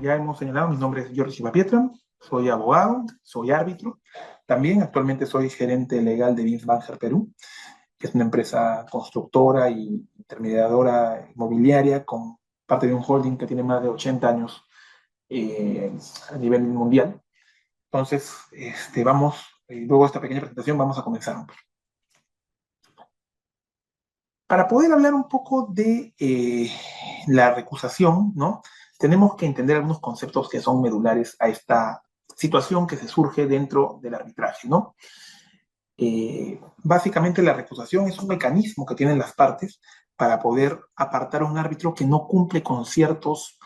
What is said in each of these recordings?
ya hemos señalado, mi nombre es Giorgio Chivapietra, soy abogado, soy árbitro. También actualmente soy gerente legal de Vince Banker Perú, que es una empresa constructora y intermediadora inmobiliaria con parte de un holding que tiene más de 80 años eh, a nivel mundial. Entonces, luego de esta pequeña presentación, vamos a comenzar. Para poder hablar un poco de la recusación, ¿no? Tenemos que entender algunos conceptos que son medulares a esta situación que se surge dentro del arbitraje, ¿no? Básicamente la recusación es un mecanismo que tienen las partes para poder apartar a un árbitro que no cumple con ciertos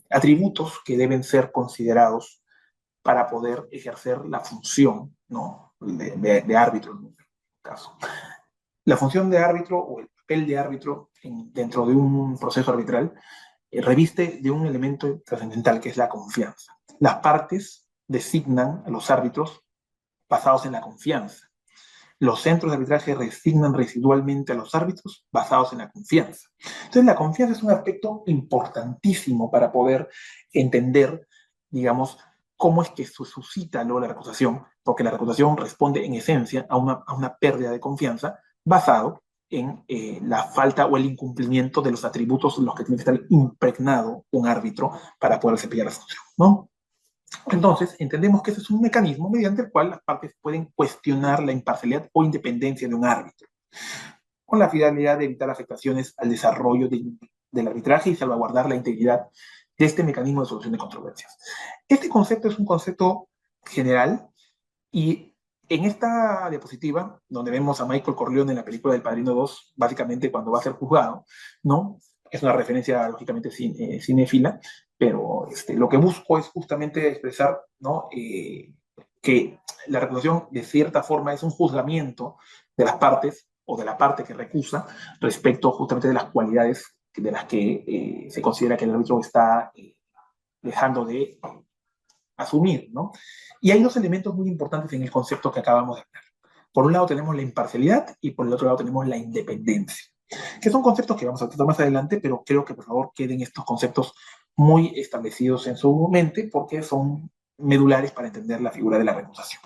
atributos que deben ser considerados para poder ejercer la función, ¿no? de árbitro en este caso. La función de árbitro o el papel de árbitro dentro de un proceso arbitral reviste de un elemento trascendental que es la confianza. Las partes designan a los árbitros basados en la confianza. Los centros de arbitraje resignan residualmente a los árbitros basados en la confianza. Entonces, la confianza es un aspecto importantísimo para poder entender, digamos, cómo es que se suscita luego la recusación, porque la recusación responde en esencia a una pérdida de confianza basado en la falta o el incumplimiento de los atributos en los que tiene que estar impregnado un árbitro para poder desempeñar la función, ¿no? Entonces, entendemos que ese es un mecanismo mediante el cual las partes pueden cuestionar la imparcialidad o independencia de un árbitro, con la finalidad de evitar afectaciones al desarrollo del arbitraje y salvaguardar la integridad de este mecanismo de solución de controversias. Este concepto es un concepto general y en esta diapositiva, donde vemos a Michael Corleone en la película del Padrino 2, básicamente cuando va a ser juzgado, ¿no? Es una referencia, lógicamente, cinéfila, pero lo que busco es justamente expresar, ¿no? Que la recusación, de cierta forma, es un juzgamiento de las partes o de la parte que recusa respecto justamente de las cualidades de las que se considera que el árbitro está dejando de asumir, ¿no? Y hay dos elementos muy importantes en el concepto que acabamos de hablar. Por un lado tenemos la imparcialidad y por el otro lado tenemos la independencia, que son conceptos que vamos a tratar más adelante, pero creo que por favor queden estos conceptos muy establecidos en su mente porque son medulares para entender la figura de la recusación.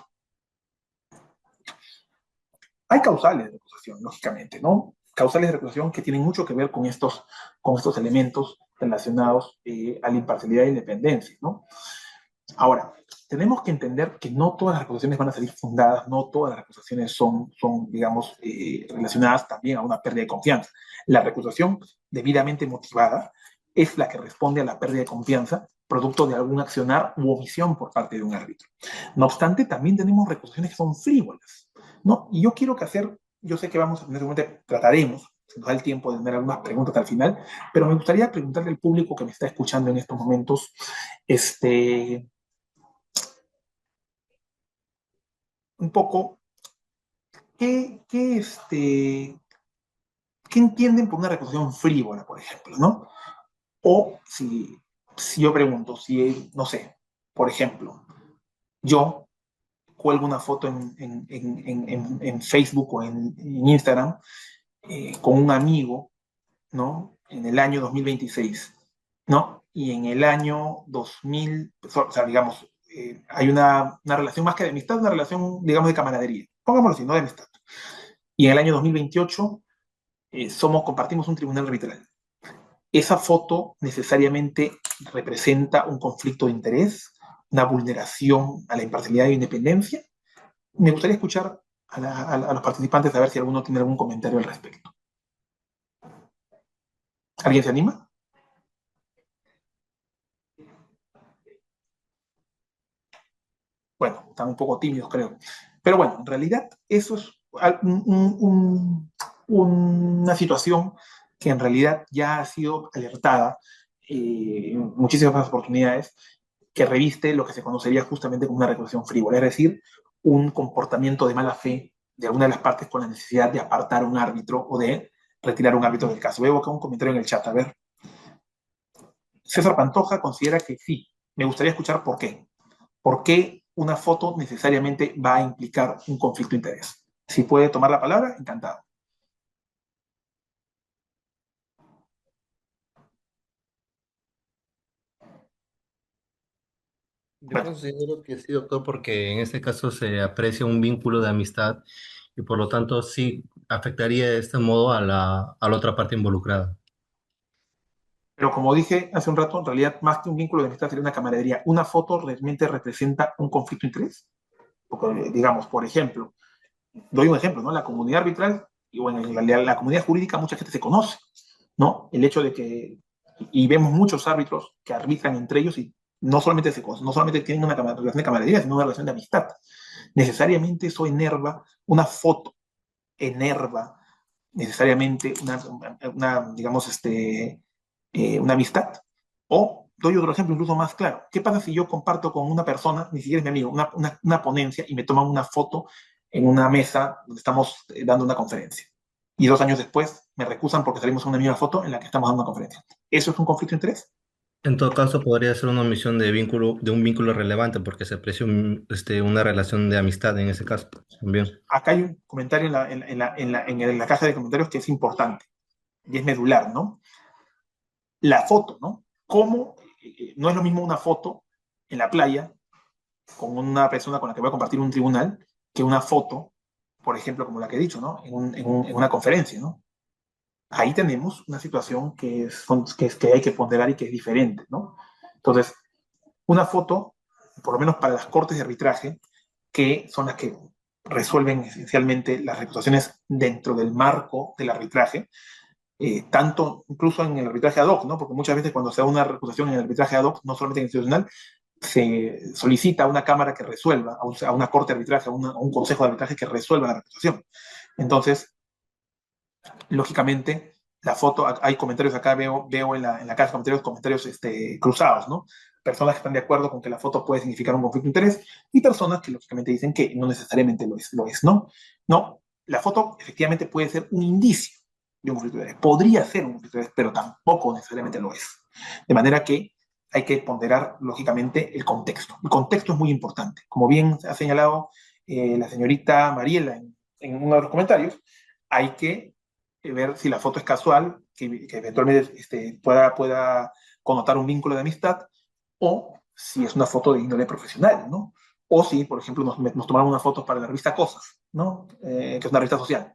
Hay causales de recusación, lógicamente, ¿no? Causales de recusación que tienen mucho que ver con estos elementos relacionados a la imparcialidad e independencia, ¿no? Ahora, tenemos que entender que no todas las recusaciones van a salir fundadas, no todas las recusaciones son digamos, relacionadas también a una pérdida de confianza. La recusación debidamente motivada es la que responde a la pérdida de confianza producto de algún accionar u omisión por parte de un árbitro. No obstante, también tenemos recusaciones que son frívolas, ¿no? Y yo sé que vamos a tener, trataremos, se nos da el tiempo de tener algunas preguntas al final, pero me gustaría preguntarle al público que me está escuchando en estos momentos, un poco qué entienden por una recusación frívola, por ejemplo, ¿no? O si yo pregunto, si, no sé, por ejemplo, yo cuelgo una foto en Facebook o en Instagram con un amigo, ¿no? En el año 2026, ¿no? Y en el año 2000, o sea, digamos, hay una relación más que de amistad, una relación, digamos, de camaradería. Pongámoslo así, no de amistad. Y en el año 2028 compartimos un tribunal arbitral. ¿Esa foto necesariamente representa un conflicto de interés, una vulneración a la imparcialidad e independencia? Me gustaría escuchar a los participantes a ver si alguno tiene algún comentario al respecto. ¿Alguien se anima? Bueno, están un poco tímidos, creo. Pero bueno, en realidad eso es una situación que en realidad ya ha sido alertada en muchísimas oportunidades, que reviste lo que se conocería justamente como una recusación frívola, es decir, un comportamiento de mala fe de alguna de las partes con la necesidad de apartar a un árbitro o de retirar a un árbitro del caso. Veo acá un comentario en el chat, a ver. César Pantoja considera que sí. Me gustaría escuchar por qué. ¿Por qué una foto necesariamente va a implicar un conflicto de interés? Si puede tomar la palabra, encantado. Yo Bueno, considero que sí, doctor, porque en este caso se aprecia un vínculo de amistad y por lo tanto sí afectaría de este modo a la otra parte involucrada. pero como dije hace un rato, en realidad más que un vínculo de amistad sería una camaradería. Una foto realmente representa un conflicto de interés. Porque, digamos, por ejemplo, doy un ejemplo, ¿no? La comunidad arbitral y bueno, la comunidad jurídica mucha gente se conoce, ¿no? El hecho de que, y vemos muchos árbitros que arbitran entre ellos y no solamente tienen una relación de camaradería, sino una relación de amistad. Necesariamente eso enerva una foto, enerva necesariamente digamos, una amistad. O doy otro ejemplo incluso más claro. ¿Qué pasa si yo comparto con una persona, ni siquiera es mi amigo, una ponencia y me toman una foto en una mesa donde estamos dando una conferencia? Y 2 años después me recusan porque salimos en una misma foto en la que estamos dando una conferencia. ¿Eso es un conflicto de interés? En todo caso, podría ser una omisión de vínculo, de un vínculo relevante, porque se aprecia una relación de amistad en ese caso también. Acá hay un comentario en la caja de comentarios que es importante y es medular, ¿no? La foto, ¿no? ¿Cómo? No es lo mismo una foto en la playa con una persona con la que voy a compartir un tribunal que una foto, por ejemplo, como la que he dicho, ¿no? En una conferencia, ¿no? Ahí tenemos una situación que hay que ponderar y que es diferente, ¿no? Entonces, una foto, por lo menos para las cortes de arbitraje, que son las que resuelven esencialmente las recusaciones dentro del marco del arbitraje, tanto incluso en el arbitraje ad hoc, ¿no? Porque muchas veces cuando se da una recusación en el arbitraje ad hoc, no solamente institucional, se solicita a una cámara que resuelva, a una corte de arbitraje, a un consejo de arbitraje que resuelva la recusación. Entonces, lógicamente, la foto, hay comentarios acá, veo en la caja de comentarios cruzados, ¿no? Personas que están de acuerdo con que la foto puede significar un conflicto de interés y personas que lógicamente dicen que no necesariamente lo es, ¿no? No, la foto efectivamente puede ser un indicio de un conflicto de interés, podría ser un conflicto de interés, pero tampoco necesariamente lo es. De manera que hay que ponderar lógicamente el contexto. El contexto es muy importante. Como bien ha señalado la señorita Mariela en uno de los comentarios, hay que ver si la foto es casual, que eventualmente pueda connotar un vínculo de amistad, o si es una foto de índole profesional, ¿no? O si, por ejemplo, nos tomaron una foto para la revista Cosas, ¿no? Que es una revista social.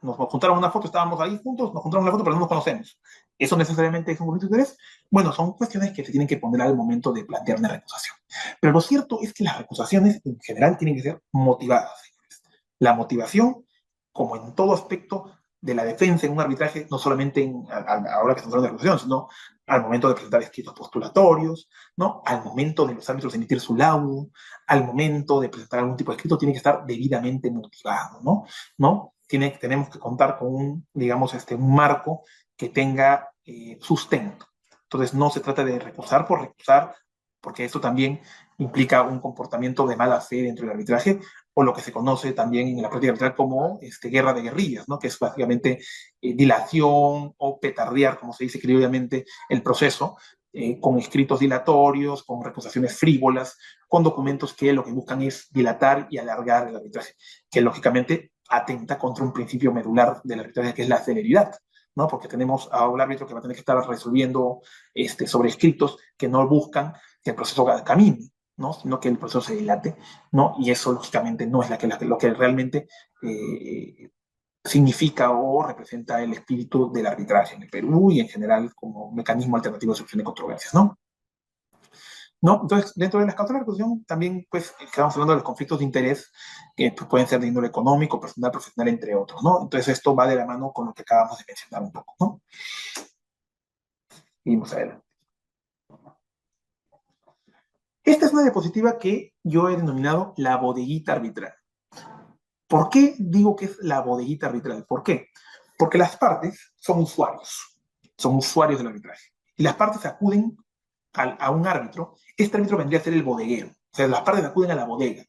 Nos juntaron una foto, estábamos ahí juntos, nos juntaron una foto, pero no nos conocemos. ¿Eso necesariamente es un conflicto de interés? Bueno, son cuestiones que se tienen que poner al momento de plantear una recusación. Pero lo cierto es que las recusaciones en general tienen que ser motivadas, señores. La motivación, como en todo aspecto de la defensa en un arbitraje, no solamente ahora que estamos hablando de recusación, sino al momento de presentar escritos postulatorios, ¿no? Al momento de los árbitros emitir su laudo, al momento de presentar algún tipo de escrito, tiene que estar debidamente motivado, ¿no? ¿No? Tenemos que contar con digamos, un marco que tenga sustento. Entonces, no se trata de recusar por recusar, porque esto también implica un comportamiento de mala fe dentro del arbitraje, o lo que se conoce también en la práctica arbitral como guerra de guerrillas, ¿no? Que es básicamente dilación o petardear, como se dice criollamente, el proceso, con escritos dilatorios, con recusaciones frívolas, con documentos que lo que buscan es dilatar y alargar el arbitraje, que lógicamente atenta contra un principio medular del arbitraje, que es la celeridad, ¿no? Porque tenemos a un árbitro que va a tener que estar resolviendo sobre escritos que no buscan que el proceso camine, ¿no? Sino que el proceso se dilate, ¿no? Y eso lógicamente no es lo que realmente significa o representa el espíritu del arbitraje en el Perú y en general como mecanismo alternativo de solución de controversias, ¿no? ¿No? Entonces, dentro de las causales de reclusión, también pues, estamos hablando de los conflictos de interés que pues, pueden ser de índole económico, personal, profesional, entre otros, ¿no? Entonces, esto va de la mano con lo que acabamos de mencionar un poco, ¿no? Y vamos a ver. Esta es una diapositiva que yo he denominado la bodeguita arbitral. ¿Por qué digo que es la bodeguita arbitral? ¿Por qué? Porque las partes son usuarios del arbitraje. Y las partes acuden a un árbitro. Este árbitro vendría a ser el bodeguero. O sea, las partes acuden a la bodega.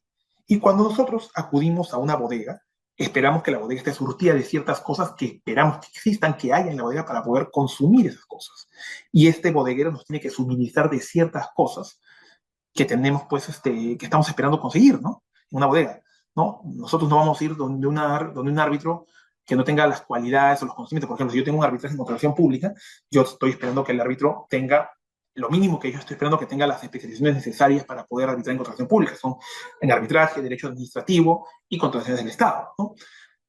Y cuando nosotros acudimos a una bodega, esperamos que la bodega esté surtida de ciertas cosas que esperamos que existan, que haya en la bodega para poder consumir esas cosas. Y este bodeguero nos tiene que suministrar de ciertas cosas que tenemos, pues, que estamos esperando conseguir, ¿no? En una bodega, ¿no? Nosotros no vamos a ir donde un árbitro que no tenga las cualidades o los conocimientos. Por ejemplo, si yo tengo un arbitraje en contratación pública, yo estoy esperando que el árbitro tenga lo mínimo que yo estoy esperando que tenga las especializaciones necesarias para poder arbitrar en contratación pública, son en arbitraje, derecho administrativo y contrataciones del Estado, ¿no?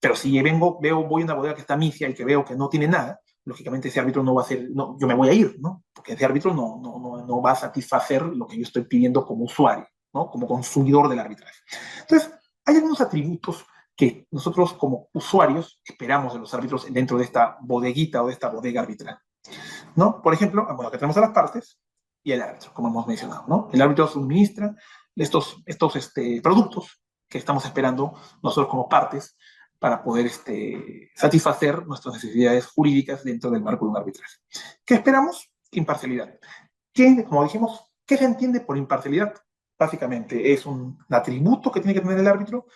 Pero si voy a una bodega que está misia y que veo que no tiene nada, lógicamente ese árbitro no va a ser, no, yo me voy a ir, ¿no? Porque ese árbitro no va a satisfacer lo que yo estoy pidiendo como usuario, ¿no? Como consumidor del arbitraje. Entonces, hay algunos atributos que nosotros como usuarios esperamos de los árbitros dentro de esta bodeguita o de esta bodega arbitral, ¿no? Por ejemplo, bueno, que tenemos a las partes y el árbitro, como hemos mencionado, ¿no? El árbitro suministra estos productos que estamos esperando nosotros como partes para poder satisfacer nuestras necesidades jurídicas dentro del marco de un arbitraje. ¿Qué esperamos? Imparcialidad. Como dijimos, ¿qué se entiende por imparcialidad? Básicamente es un atributo que tiene que tener el árbitro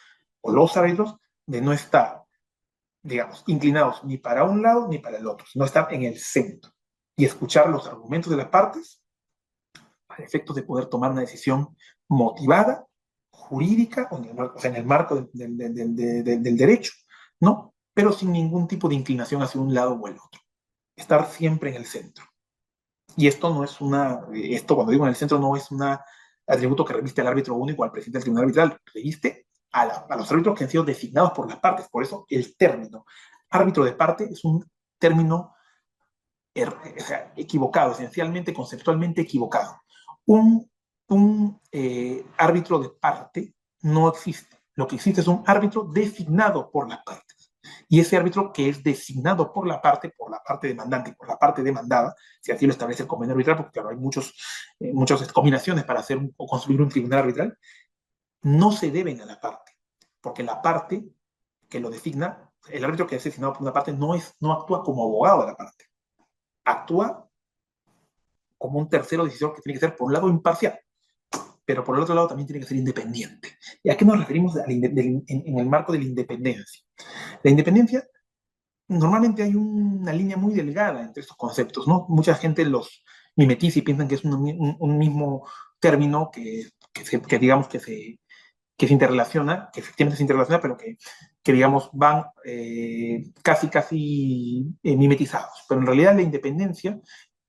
o los árbitros de no estar, digamos, inclinados ni para un lado ni para el otro, sino estar en el centro y escuchar los argumentos de las partes para efectos de poder tomar una decisión motivada, jurídica, o sea, en el marco del derecho, ¿no? Pero sin ningún tipo de inclinación hacia un lado o el otro. Estar siempre en el centro. Y esto no es esto cuando digo en el centro no es un atributo que reviste al árbitro único, al presidente del tribunal arbitral, reviste a los árbitros que han sido designados por las partes. Por eso el término árbitro de parte es un término o sea, equivocado, esencialmente, conceptualmente equivocado. Un árbitro de parte no existe. Lo que existe es un árbitro designado por las partes. Y ese árbitro que es designado por la parte demandante y por la parte demandada, si así lo establece el convenio arbitral, porque claro, hay muchas combinaciones para hacer o construir un tribunal arbitral, no se deben a la parte, porque la parte que lo designa, el árbitro que es designado por una parte no actúa como abogado de la parte, actúa como un tercero decisor que tiene que ser, por un lado, imparcial, pero por el otro lado también tiene que ser independiente. ¿Y a qué nos referimos en el marco de la independencia? La independencia, normalmente hay una línea muy delgada entre estos conceptos, ¿no? Mucha gente los mimetiza y piensan que es un mismo término que digamos que se interrelaciona, que efectivamente se interrelaciona, pero que digamos, van casi mimetizados. Pero en realidad la independencia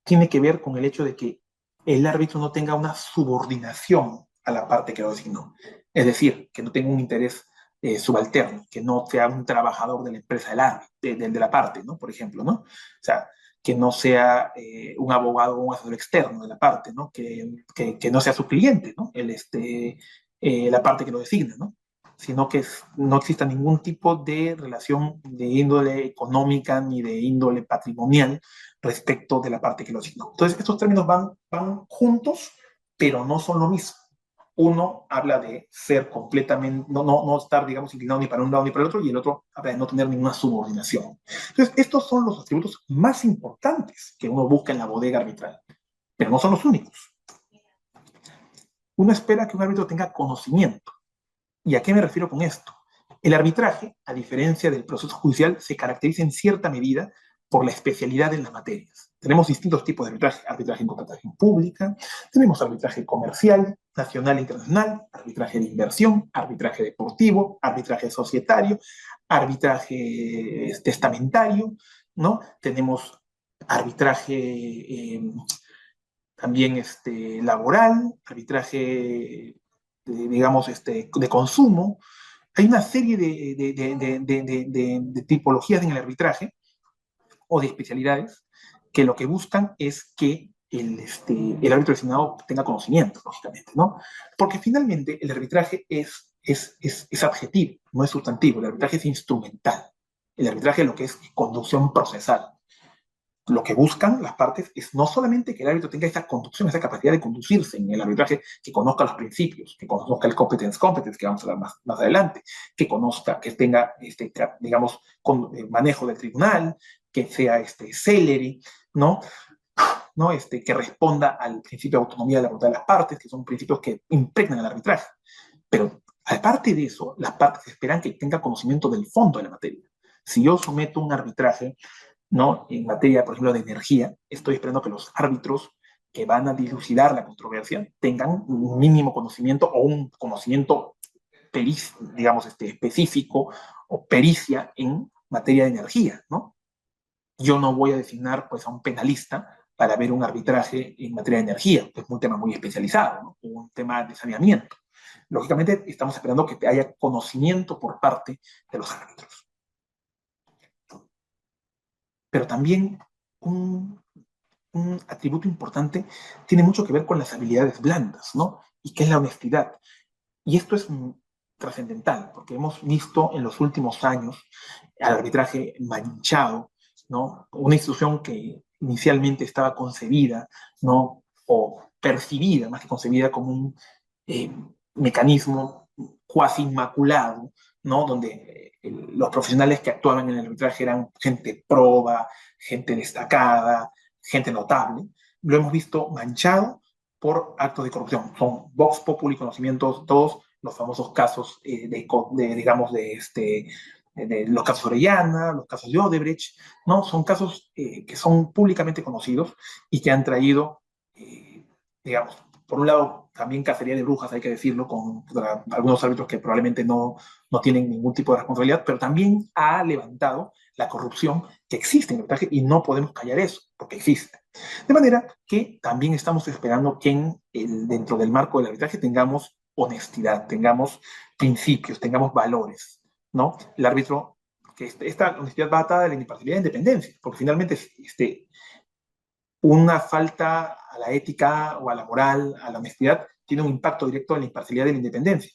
tiene que ver con el hecho de que el árbitro no tenga una subordinación a la parte que lo designó. Es decir, que no tenga un interés subalterno, que no sea un trabajador de la empresa de la parte, ¿no? Por ejemplo, ¿no? O sea, que no sea un abogado o un asesor externo de la parte, ¿no? Que no sea su cliente, ¿no? La parte que lo designa, ¿no? Sino que no exista ningún tipo de relación de índole económica ni de índole patrimonial respecto de la parte que lo designó. Entonces, estos términos van juntos, pero no son lo mismo. Uno habla de ser completamente, no estar, digamos, inclinado ni para un lado ni para el otro, y el otro habla de no tener ninguna subordinación. Entonces, estos son los atributos más importantes que uno busca en la bodega arbitral, pero no son los únicos. Uno espera que un árbitro tenga conocimiento. ¿Y a qué me refiero con esto? El arbitraje, a diferencia del proceso judicial, se caracteriza en cierta medida por la especialidad en las materias. Tenemos distintos tipos de arbitraje: arbitraje en contratación pública, tenemos arbitraje comercial, nacional e internacional, arbitraje de inversión, arbitraje deportivo, arbitraje societario, arbitraje testamentario, ¿no? Tenemos arbitraje también laboral, arbitraje, digamos, de consumo. Hay una serie de tipologías en el arbitraje o de especialidades que lo que buscan es que el árbitro designado tenga conocimiento, lógicamente, ¿no? Porque finalmente el arbitraje es adjetivo, no es sustantivo. El arbitraje es instrumental. El arbitraje es lo que es conducción procesal. Lo que buscan las partes es no solamente que el árbitro tenga esa conducción, esa capacidad de conducirse en el arbitraje, que conozca los principios, que conozca el competence, que vamos a hablar más adelante, que conozca, que tenga, digamos, manejo del tribunal, que sea celery, ¿no? ¿No? Que responda al principio de autonomía de la voluntad de las partes, que son principios que impregnan el arbitraje. Pero aparte de eso, las partes esperan que tenga conocimiento del fondo de la materia. Si yo someto un arbitraje, ¿no? En materia, por ejemplo, de energía, estoy esperando que los árbitros que van a dilucidar la controversia tengan un mínimo conocimiento o un conocimiento digamos, específico o pericia en materia de energía, ¿no? Yo no voy a designar, pues, a un penalista para ver un arbitraje en materia de energía, que es un tema muy especializado, ¿no? O un tema de saneamiento. Lógicamente, estamos esperando que haya conocimiento por parte de los árbitros. Pero también un, un atributo importante tiene mucho que ver con las habilidades blandas, ¿no? Y que es la honestidad. Y esto es trascendental, porque hemos visto en los últimos años al arbitraje manchado, ¿no? Una institución que inicialmente estaba concebida, ¿no? O percibida, más que concebida, como un eh, mecanismo cuasi inmaculado, ¿no? Donde los profesionales que actuaban en el arbitraje eran gente proba, gente destacada, gente notable. Lo hemos visto manchado por actos de corrupción. Son Vox Populi conocimientos todos los famosos casos digamos, de los casos Orellana, los casos de Odebrecht, ¿no? Son casos que son públicamente conocidos y que han traído, digamos, por un lado, también cacería de brujas, hay que decirlo, contra algunos árbitros que probablemente no tienen ningún tipo de responsabilidad, pero también ha levantado la corrupción que existe en el arbitraje y no podemos callar eso, porque existe. De manera que también estamos esperando que dentro del marco del arbitraje tengamos honestidad, tengamos principios, tengamos valores, ¿no? El árbitro, que esta honestidad va atada a la imparcialidad e independencia, porque finalmente una falta a la ética o a la moral, a la honestidad, tiene un impacto directo en la imparcialidad y la independencia.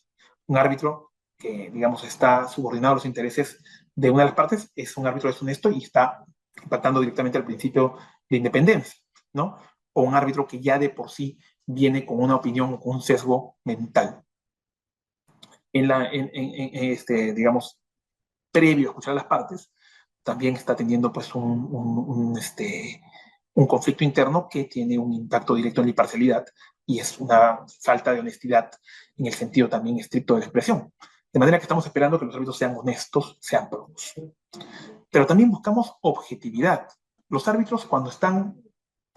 Un árbitro que, digamos, está subordinado a los intereses de una de las partes es un árbitro deshonesto y está impactando directamente al principio de independencia, ¿no? O un árbitro que ya de por sí viene con una opinión o con un sesgo mental. Digamos, previo a escuchar a las partes, también está teniendo pues un conflicto interno que tiene un impacto directo en la imparcialidad y es una falta de honestidad en el sentido también estricto de la expresión. De manera que estamos esperando que los árbitros sean honestos, sean probos. Pero también buscamos objetividad. Los árbitros cuando están,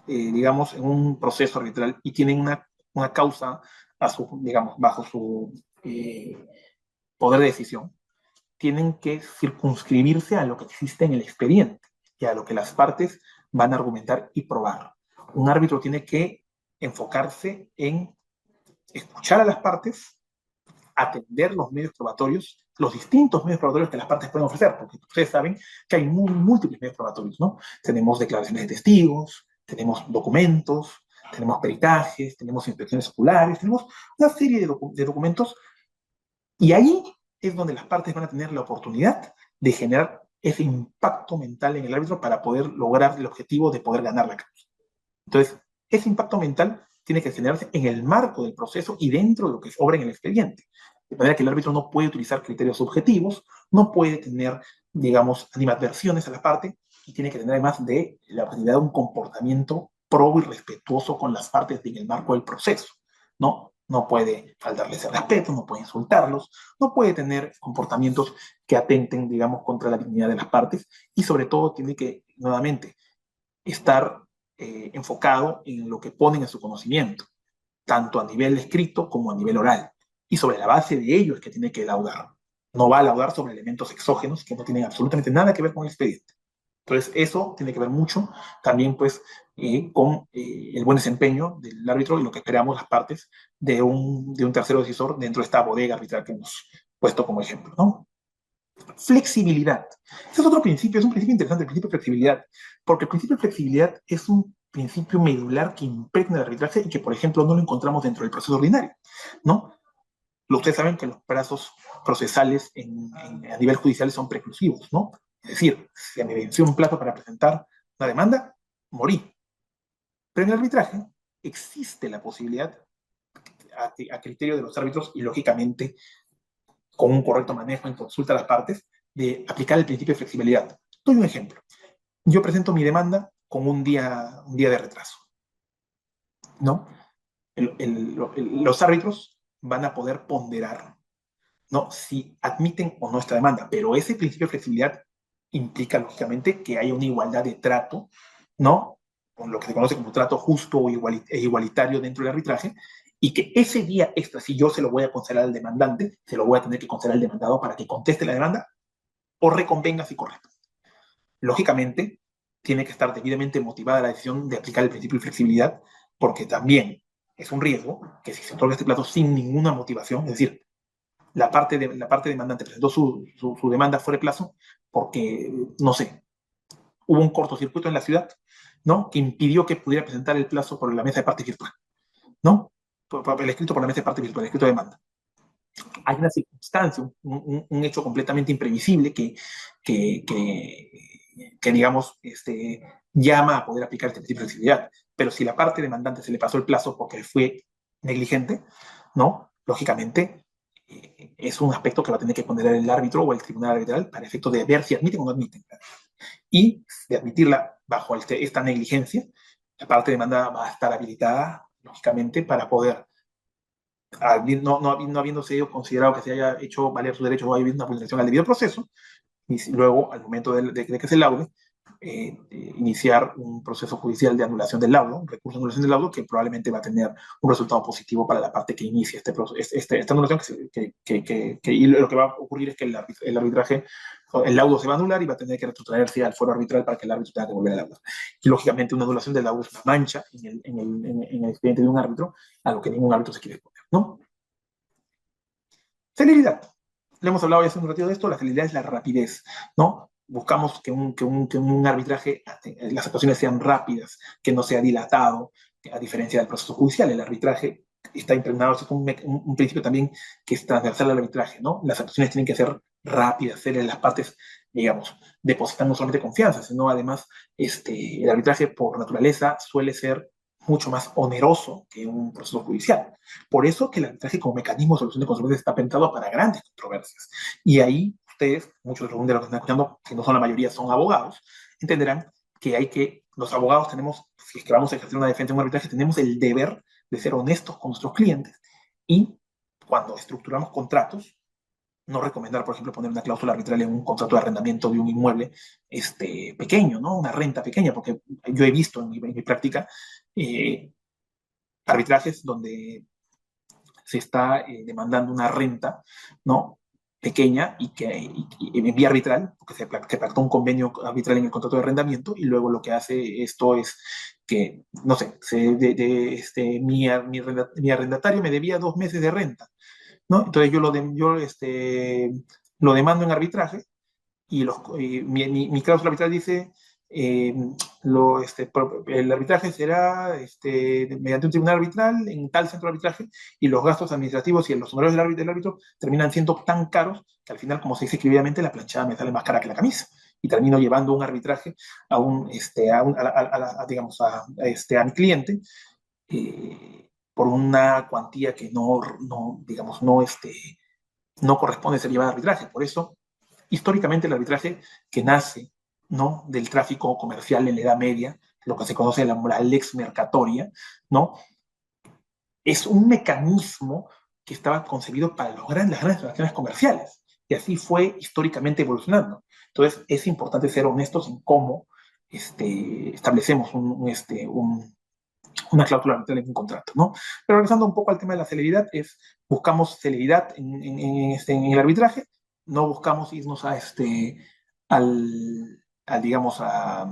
digamos, en un proceso arbitral y tienen una causa digamos, bajo su poder de decisión, tienen que circunscribirse a lo que existe en el expediente y a lo que las partes van a argumentar y probar. Un árbitro tiene que enfocarse en escuchar a las partes, atender los medios probatorios, los distintos medios probatorios que las partes pueden ofrecer, porque ustedes saben que hay múltiples medios probatorios, ¿no? Tenemos declaraciones de testigos, tenemos documentos, tenemos peritajes, tenemos inspecciones oculares, tenemos una serie de documentos y ahí es donde las partes van a tener la oportunidad de generar ese impacto mental en el árbitro para poder lograr el objetivo de poder ganar la causa. Entonces, ese impacto mental tiene que generarse en el marco del proceso y dentro de lo que obra en el expediente. De manera que el árbitro no puede utilizar criterios subjetivos, no puede tener, digamos, animadversiones a la parte y tiene que tener además de la oportunidad de un comportamiento probo y respetuoso con las partes en el marco del proceso, ¿no? No puede faltarles el respeto, no puede insultarlos, no puede tener comportamientos que atenten, digamos, contra la dignidad de las partes y sobre todo tiene que, nuevamente, estar enfocado en lo que ponen en su conocimiento, tanto a nivel escrito como a nivel oral. Y sobre la base de ello es que tiene que laudar. No va a laudar sobre elementos exógenos que no tienen absolutamente nada que ver con el expediente. Entonces, eso tiene que ver mucho también, pues, con el buen desempeño del árbitro y lo que esperamos las partes de un tercero decisor dentro de esta bodega arbitral que hemos puesto como ejemplo, ¿no? Flexibilidad. Ese es otro principio, es un principio interesante, el principio de flexibilidad, porque el principio de flexibilidad es un principio medular que impregna el arbitraje y que, por ejemplo, no lo encontramos dentro del proceso ordinario, ¿no? Ustedes saben que los plazos procesales a nivel judicial son preclusivos, ¿no? Es decir, si me venció un plazo para presentar una demanda, morí. Pero en el arbitraje existe la posibilidad, a criterio de los árbitros y, lógicamente, con un correcto manejo en consulta a las partes, de aplicar el principio de flexibilidad. Doy un ejemplo. Yo presento mi demanda con un día de retraso, ¿no? Los árbitros van a poder ponderar, ¿no? Si admiten o no esta demanda, pero ese principio de flexibilidad implica, lógicamente, que haya una igualdad de trato, ¿no? Con lo que se conoce como trato justo e igualitario dentro del arbitraje, y que ese día extra, si yo se lo voy a conceder al demandante, se lo voy a tener que conceder al demandado para que conteste la demanda o reconvenga si correcto. Lógicamente, tiene que estar debidamente motivada la decisión de aplicar el principio de flexibilidad, porque también es un riesgo que si se otorga este plazo sin ninguna motivación, es decir, la parte demandante presentó su demanda fuera de plazo porque, no sé, hubo un cortocircuito en la ciudad, ¿no? Que impidió que pudiera presentar el plazo por la mesa de parte virtual, ¿no? Por el escrito por la mesa de parte virtual, el escrito de demanda. Hay una circunstancia, un hecho completamente imprevisible que, que, que digamos, llama a poder aplicar este principio de flexibilidad. Pero si la parte demandante se le pasó el plazo porque fue negligente, ¿no? Lógicamente, es un aspecto que va a tener que ponderar el árbitro o el tribunal arbitral para efecto de ver si admiten o no admiten. Y de admitirla bajo esta negligencia, la parte demandada va a estar habilitada, lógicamente, para poder no habiéndose ello considerado que se haya hecho valer sus derechos o haya habido una vulneración al debido proceso, y luego, al momento de que se laude, iniciar un proceso judicial de anulación del laudo, un recurso de anulación del laudo que probablemente va a tener un resultado positivo para la parte que inicie esta anulación, y lo que va a ocurrir es que el arbitraje, el laudo se va a anular y va a tener que retrotraerse al foro arbitral para que el árbitro tenga que volver al laudo. Y lógicamente una anulación del laudo es una mancha en el expediente de un árbitro a lo que ningún árbitro se quiere exponer, ¿no? Celeridad. Le hemos hablado ya hace un ratito de esto, la celeridad es la rapidez, ¿no? Buscamos que un arbitraje, las actuaciones sean rápidas, que no sea dilatado, a diferencia del proceso judicial. El arbitraje está impregnado, es un principio también que es transversal al arbitraje, ¿no? Las actuaciones tienen que ser rápidas, ser en las partes, digamos, depositan no solamente confianza, sino además el arbitraje por naturaleza suele ser mucho más oneroso que un proceso judicial. Por eso que el arbitraje como mecanismo de solución de controversias está pensado para grandes controversias. Y ahí ustedes, muchos de los que están escuchando, que no son la mayoría, son abogados, entenderán que los abogados tenemos, si es que vamos a ejercer una defensa en un arbitraje, tenemos el deber de ser honestos con nuestros clientes. Y cuando estructuramos contratos, no recomendar, por ejemplo, poner una cláusula arbitral en un contrato de arrendamiento de un inmueble pequeño, ¿no? Una renta pequeña, porque yo he visto en mi práctica arbitrajes donde se está demandando una renta, ¿no? Pequeña en vía arbitral, porque se pactó un convenio arbitral en el contrato de arrendamiento y luego lo que hace esto es que, no sé, mi arrendatario me debía 2 meses de renta, ¿no? Entonces lo demando en arbitraje y mi cláusula arbitral dice eh, el arbitraje será mediante un tribunal arbitral en tal centro de arbitraje y los gastos administrativos y los honorarios del árbitro terminan siendo tan caros que al final, como se dice escribidamente, la planchada me sale más cara que la camisa y termino llevando un arbitraje digamos, a mi cliente por una cuantía que digamos, no corresponde ser llevada a arbitraje. Por eso históricamente el arbitraje que nace, ¿no? Del tráfico comercial en la Edad Media, lo que se conoce como la lex mercatoria, ¿no? Es un mecanismo que estaba concebido para las grandes transacciones comerciales y así fue históricamente evolucionando. Entonces es importante ser honestos en cómo establecemos una cláusula arbitral en un contrato, ¿no? Pero regresando un poco al tema de la celeridad, buscamos celeridad en el arbitraje, no buscamos irnos digamos, a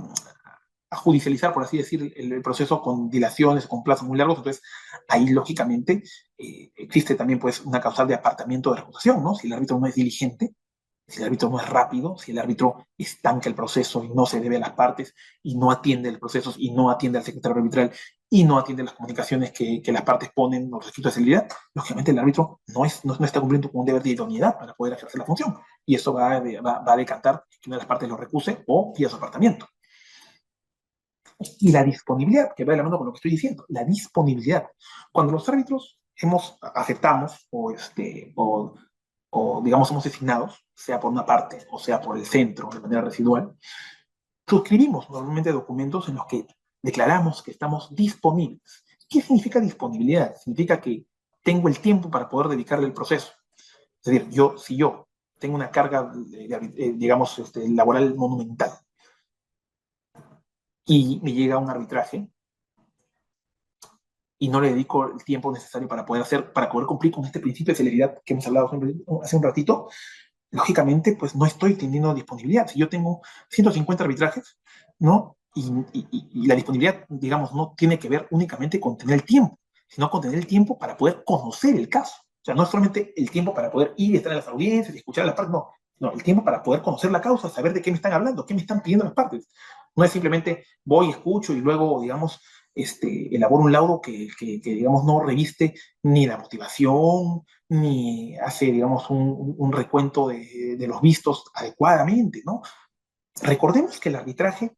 judicializar, por así decir, el proceso con dilaciones, con plazos muy largos, entonces ahí lógicamente existe también pues una causal de apartamiento de reputación, ¿no? Si el árbitro no es diligente, si el árbitro no es rápido, si el árbitro estanca el proceso y no se debe a las partes y no atiende el proceso y no atiende al secretario arbitral y no atiende las comunicaciones que las partes ponen los requisitos de celeridad, lógicamente el árbitro no está cumpliendo con un deber de idoneidad para poder ejercer la función. Y eso va a decantar que una de las partes lo recuse o pida su apartamiento. Y la disponibilidad, que va de la mano con lo que estoy diciendo, la disponibilidad. Cuando los árbitros aceptamos o digamos somos designados, sea por una parte o sea por el centro de manera residual, suscribimos normalmente documentos en los que declaramos que estamos disponibles. ¿Qué significa disponibilidad? Significa que tengo el tiempo para poder dedicarle el proceso. Es decir, si yo tengo una carga, digamos, laboral monumental y me llega un arbitraje y no le dedico el tiempo necesario para poder cumplir con este principio de celeridad que hemos hablado hace un ratito, lógicamente, pues no estoy teniendo disponibilidad. Si yo tengo 150 arbitrajes, ¿no? y la disponibilidad, digamos, no tiene que ver únicamente con tener el tiempo, sino con tener el tiempo para poder conocer el caso. O sea, no es solamente el tiempo para poder ir y estar en las audiencias y escuchar a las partes, no, no, el tiempo para poder conocer la causa, saber de qué me están hablando, qué me están pidiendo las partes. No es simplemente voy, escucho y luego, digamos, elaboro un laudo digamos, no reviste ni la motivación, ni hace, digamos, un recuento de los vistos adecuadamente, ¿no? Recordemos que el arbitraje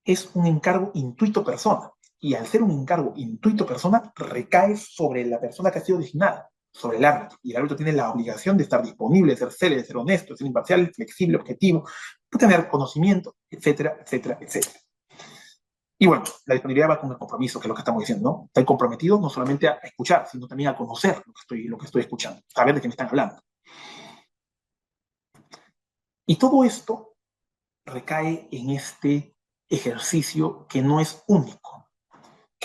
es un encargo intuito persona, y al ser un encargo intuito persona, recae sobre la persona que ha sido designada, sobre el árbitro, y el árbitro tiene la obligación de estar disponible, de ser célebre, de ser honesto, de ser imparcial, flexible, objetivo, de tener conocimiento, etcétera, etcétera, etcétera. Y bueno, la disponibilidad va con el compromiso, que es lo que estamos diciendo, ¿no? Estoy comprometido no solamente a escuchar, sino también a conocer lo que estoy escuchando, saber de qué me están hablando. Y todo esto recae en este ejercicio que no es único,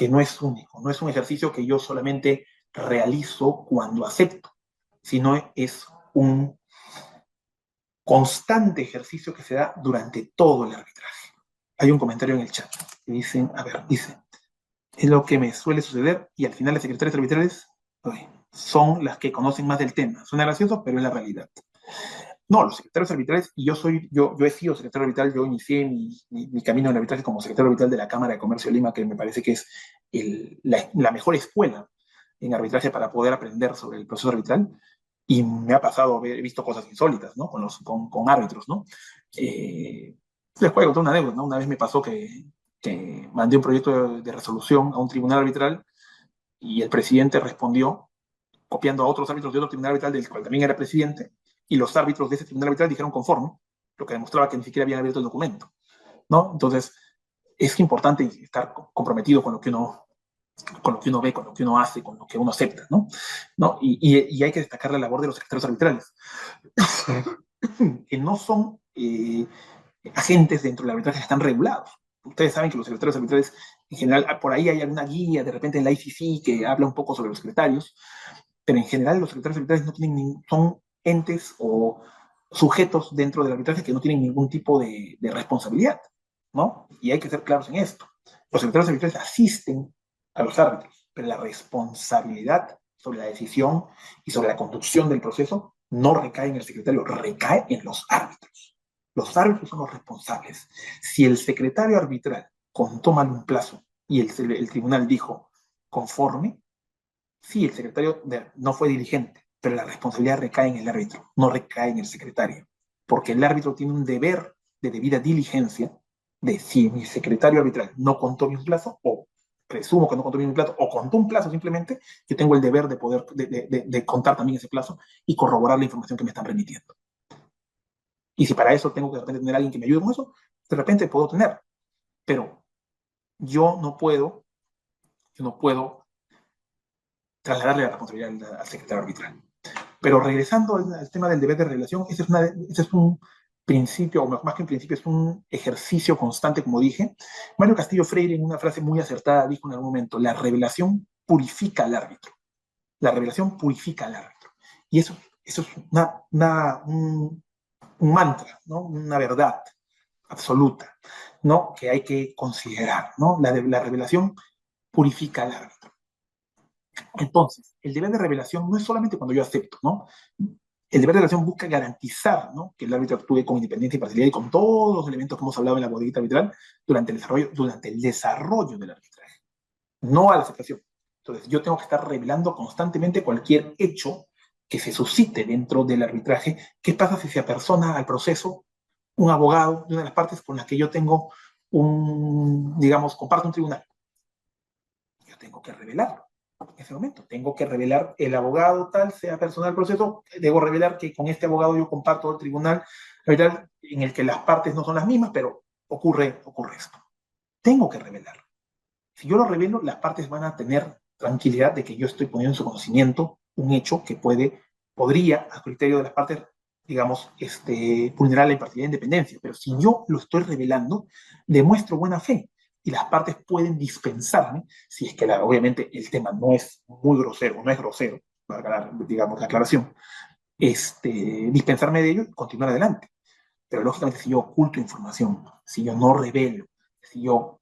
no es un ejercicio que yo solamente realizo cuando acepto, sino es un constante ejercicio que se da durante todo el arbitraje. Hay un comentario en el chat que dicen, a ver, dice, es lo que me suele suceder y al final las secretarias arbitrales son las que conocen más del tema. Suena gracioso, pero es la realidad. No, los secretarios arbitrales, y yo he sido secretario arbitral, yo inicié mi camino en el arbitraje como secretario arbitral de la Cámara de Comercio de Lima, que me parece que es la mejor escuela en arbitraje para poder aprender sobre el proceso arbitral, y me ha pasado, he visto cosas insólitas, ¿no? Con árbitros, ¿no? Les puedo contar una anécdota, ¿no? Una vez me pasó que mandé un proyecto de resolución a un tribunal arbitral y el presidente respondió copiando a otros árbitros de otro tribunal arbitral del cual también era presidente, y los árbitros de ese tribunal arbitral dijeron conforme, lo que demostraba que ni siquiera habían abierto el documento, ¿no? Entonces, es importante estar comprometido con lo que uno ve, con lo que uno hace, con lo que uno acepta, ¿no? ¿No? Y hay que destacar la labor de los secretarios arbitrales, que no son agentes dentro del arbitraje que están regulados. Ustedes saben que los secretarios arbitrales, en general, por ahí hay alguna guía, de repente en la ICC, que habla un poco sobre los secretarios, pero en general los secretarios arbitrales no tienen son entes o sujetos dentro del arbitraje que no tienen ningún tipo de responsabilidad, ¿no? Y hay que ser claros en esto. Los secretarios arbitrales asisten a los árbitros, pero la responsabilidad sobre la decisión y sobre la conducción del proceso no recae en el secretario, recae en los árbitros. Los árbitros son los responsables. Si el secretario arbitral contó mal un plazo y el tribunal dijo conforme, sí, el secretario no fue diligente, pero la responsabilidad recae en el árbitro, no recae en el secretario, porque el árbitro tiene un deber de debida diligencia de si mi secretario arbitral no contó bien un plazo, o presumo que no contó bien un plazo, o contó un plazo simplemente, yo tengo el deber de poder de contar también ese plazo y corroborar la información que me están remitiendo. Y si para eso tengo que de repente tener a alguien que me ayude con eso, de repente puedo tener, pero yo no puedo trasladarle la responsabilidad al secretario arbitral. Pero regresando al tema del deber de revelación, ese es un principio, o más que un principio, es un ejercicio constante, como dije. Mario Castillo Freire, en una frase muy acertada, dijo en algún momento, la revelación purifica al árbitro. La revelación purifica al árbitro. Y eso es un mantra, ¿no? Una verdad absoluta, ¿no? Que hay que considerar, ¿no? La revelación purifica al árbitro. Entonces, el deber de revelación no es solamente cuando yo acepto, ¿no? El deber de revelación busca garantizar, ¿no?, que el árbitro actúe con independencia y parcialidad y con todos los elementos que hemos hablado en la bodeguita arbitral durante el desarrollo del arbitraje, no a la aceptación. Entonces, yo tengo que estar revelando constantemente cualquier hecho que se suscite dentro del arbitraje. ¿Qué pasa si se apersona al proceso un abogado de una de las partes con las que yo tengo digamos, comparto un tribunal? Yo tengo que revelarlo en ese momento. Tengo que revelar el abogado tal, sea personal del proceso, debo revelar que con este abogado yo comparto el tribunal en el que las partes no son las mismas, pero ocurre esto. Tengo que revelarlo. Si yo lo revelo, las partes van a tener tranquilidad de que yo estoy poniendo en su conocimiento un hecho que podría, a criterio de las partes, digamos, vulnerar la imparcialidad e independencia. Pero si yo lo estoy revelando, demuestro buena fe y las partes pueden dispensarme, si es que obviamente el tema no es muy grosero, no es grosero, para digamos la aclaración, dispensarme de ello y continuar adelante. Pero lógicamente si yo oculto información, si yo no revelo, si yo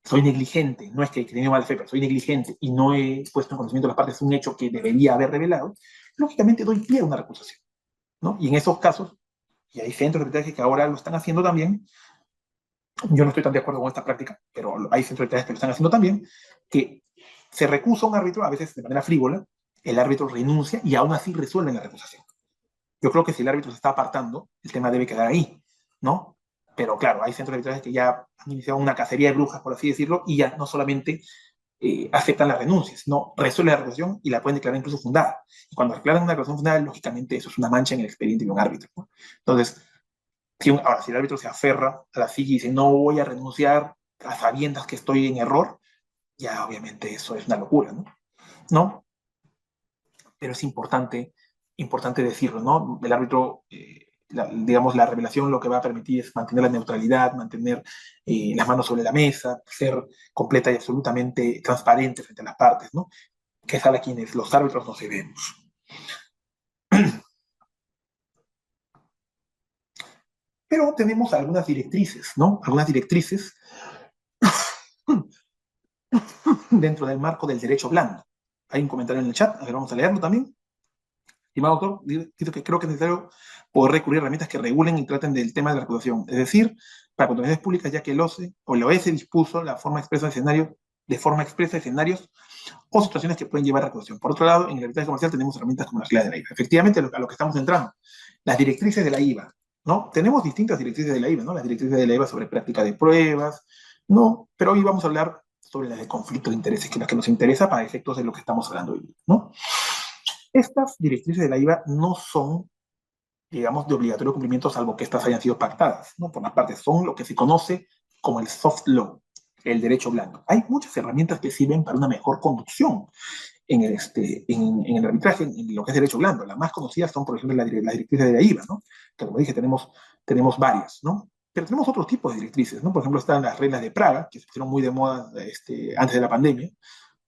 soy negligente, no es que he tenido mala fe, pero soy negligente y no he puesto en conocimiento de las partes un hecho que debería haber revelado, lógicamente doy pie a una recusación, ¿no? Y en esos casos, y hay centros de arbitraje que ahora lo están haciendo también, yo no estoy tan de acuerdo con esta práctica, pero hay centros de arbitraje que lo están haciendo también, que se recusa un árbitro, a veces de manera frívola, el árbitro renuncia y aún así resuelven la recusación. Yo creo que si el árbitro se está apartando, el tema debe quedar ahí, ¿no? Pero claro, hay centros de arbitraje que ya han iniciado una cacería de brujas, por así decirlo, y ya no solamente aceptan las renuncias, sino resuelven la recusación y la pueden declarar incluso fundada. Y cuando declaran una recusación fundada, lógicamente eso es una mancha en el expediente de un árbitro, ¿no? Entonces, ahora, si el árbitro se aferra a la silla y dice no voy a renunciar a sabiendas que estoy en error, ya obviamente eso es una locura, ¿no? ¿No? Pero es importante decirlo, ¿no? El árbitro, digamos, la revelación lo que va a permitir es mantener la neutralidad, mantener las manos sobre la mesa, ser completa y absolutamente transparente frente a las partes, ¿no? Que es a la quienes los árbitros no cedemos. Pero tenemos algunas directrices, ¿no? Algunas directrices dentro del marco del derecho blando. Hay un comentario en el chat, a ver, vamos a leerlo también. Estimado doctor, creo que es necesario poder recurrir a herramientas que regulen y traten del tema de la reputación. Es decir, para autoridades públicas, ya que el OCE o la OS dispuso de forma expresa escenarios o situaciones que pueden llevar a reputación. Por otro lado, en el arbitraje comercial tenemos herramientas como las reglas de la IVA. Efectivamente, a lo que estamos entrando, las directrices de la IVA, ¿no? Tenemos distintas directrices de la IVA, ¿no? Las directrices de la IVA sobre práctica de pruebas, ¿no? Pero hoy vamos a hablar sobre las de conflicto de intereses, que es la que nos interesa para efectos de lo que estamos hablando hoy, ¿no? Estas directrices de la IVA no son, digamos, de obligatorio cumplimiento, salvo que estas hayan sido pactadas, ¿no? Por las partes, son lo que se conoce como el soft law, el derecho blando. Hay muchas herramientas que sirven para una mejor conducción en el arbitraje, en lo que es derecho blando. Las más conocidas son, por ejemplo, las directrices de la IVA, ¿no? Que como dije, tenemos varias, ¿no? Pero tenemos otros tipos de directrices, ¿no? Por ejemplo, están las reglas de Praga, que se pusieron muy de moda antes de la pandemia,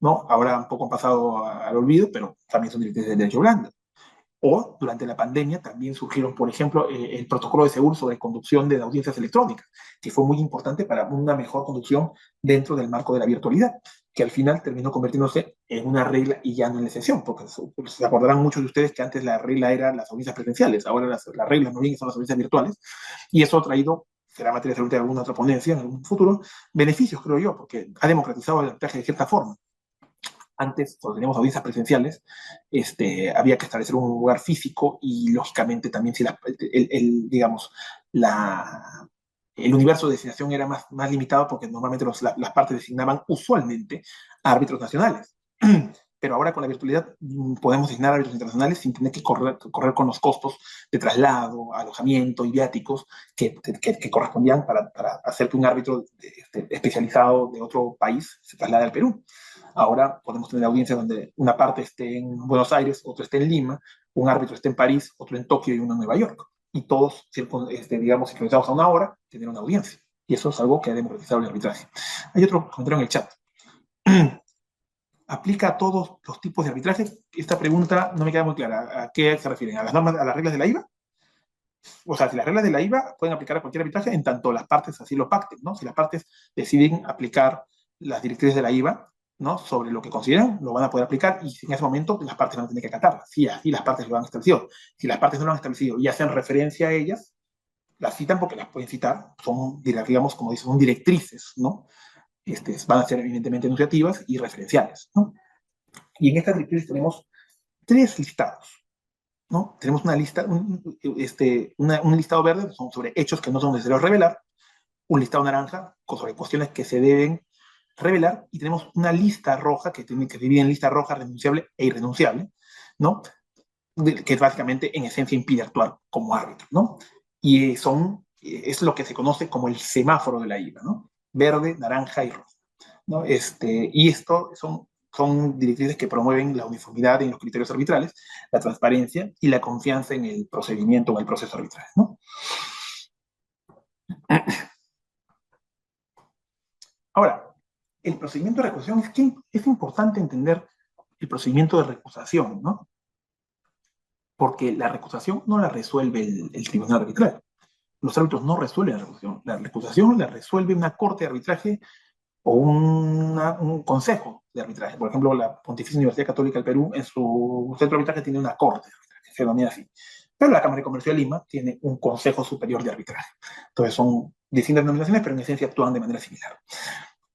¿no? Ahora un poco han pasado al olvido, pero también son directrices de derecho blando. O durante la pandemia también surgieron, por ejemplo, el protocolo de seguro sobre conducción de audiencias electrónicas, que fue muy importante para una mejor conducción dentro del marco de la virtualidad, que al final terminó convirtiéndose en una regla y ya no en la excepción, porque se acordarán muchos de ustedes que antes la regla eran las audiencias presenciales, ahora las reglas no bien son las audiencias virtuales, y eso ha traído, será materia de alguna otra ponencia en algún futuro, beneficios, creo yo, porque ha democratizado el arbitraje de cierta forma. Antes, cuando teníamos audiencias presenciales, había que establecer un lugar físico y, lógicamente, también si digamos, el universo de designación era más limitado porque normalmente las partes designaban usualmente a árbitros nacionales. Pero ahora con la virtualidad podemos designar árbitros internacionales sin tener que correr con los costos de traslado, alojamiento y viáticos que correspondían para hacer que un árbitro especializado de otro país se traslade al Perú. Ahora podemos tener audiencias donde una parte esté en Buenos Aires, otro esté en Lima, un árbitro esté en París, otro en Tokio y uno en Nueva York. Y todos, digamos, sincronizados a una hora, tener una audiencia. Y eso es algo que ha democratizado el arbitraje. Hay otro comentario en el chat. ¿Aplica a todos los tipos de arbitraje? Esta pregunta no me queda muy clara. ¿A qué se refieren? ¿A las normas, a las reglas de la IVA? O sea, si las reglas de la IVA pueden aplicar a cualquier arbitraje en tanto las partes así lo pacten, ¿no? Si las partes deciden aplicar las directrices de la IVA, ¿no? Sobre lo que consideran, lo van a poder aplicar y en ese momento las partes van a tener que acatarlas. Sí, así las partes lo han establecido. Si las partes no lo han establecido y hacen referencia a ellas, las citan porque las pueden citar, son, digamos, como dicen, son directrices, ¿no? Van a ser evidentemente enunciativas y referenciales, ¿no? Y en estas directrices tenemos tres listados, ¿no? Tenemos una lista, un listado verde son sobre hechos que no son necesarios revelar, un listado naranja sobre cuestiones que se deben revelar, y tenemos una lista roja que se divide en lista roja, renunciable e irrenunciable, ¿no? Que es básicamente, en esencia, impide actuar como árbitro, ¿no? Y es lo que se conoce como el semáforo de la IVA, ¿no? Verde, naranja y rojo, ¿no? Y esto son directrices que promueven la uniformidad en los criterios arbitrales, la transparencia y la confianza en el procedimiento o el proceso arbitral, ¿no? Ahora, el procedimiento de recusación es que es importante entender el procedimiento de recusación, ¿no? Porque la recusación no la resuelve el tribunal arbitral. los árbitros no resuelven la recusación la resuelve una corte de arbitraje o un consejo de arbitraje. Por ejemplo, la Pontificia Universidad Católica del Perú, en su centro de arbitraje tiene una corte de arbitraje, se denomina así. Pero la Cámara de Comercio de Lima tiene un Consejo Superior de Arbitraje. Entonces son distintas denominaciones, pero en esencia actúan de manera similar.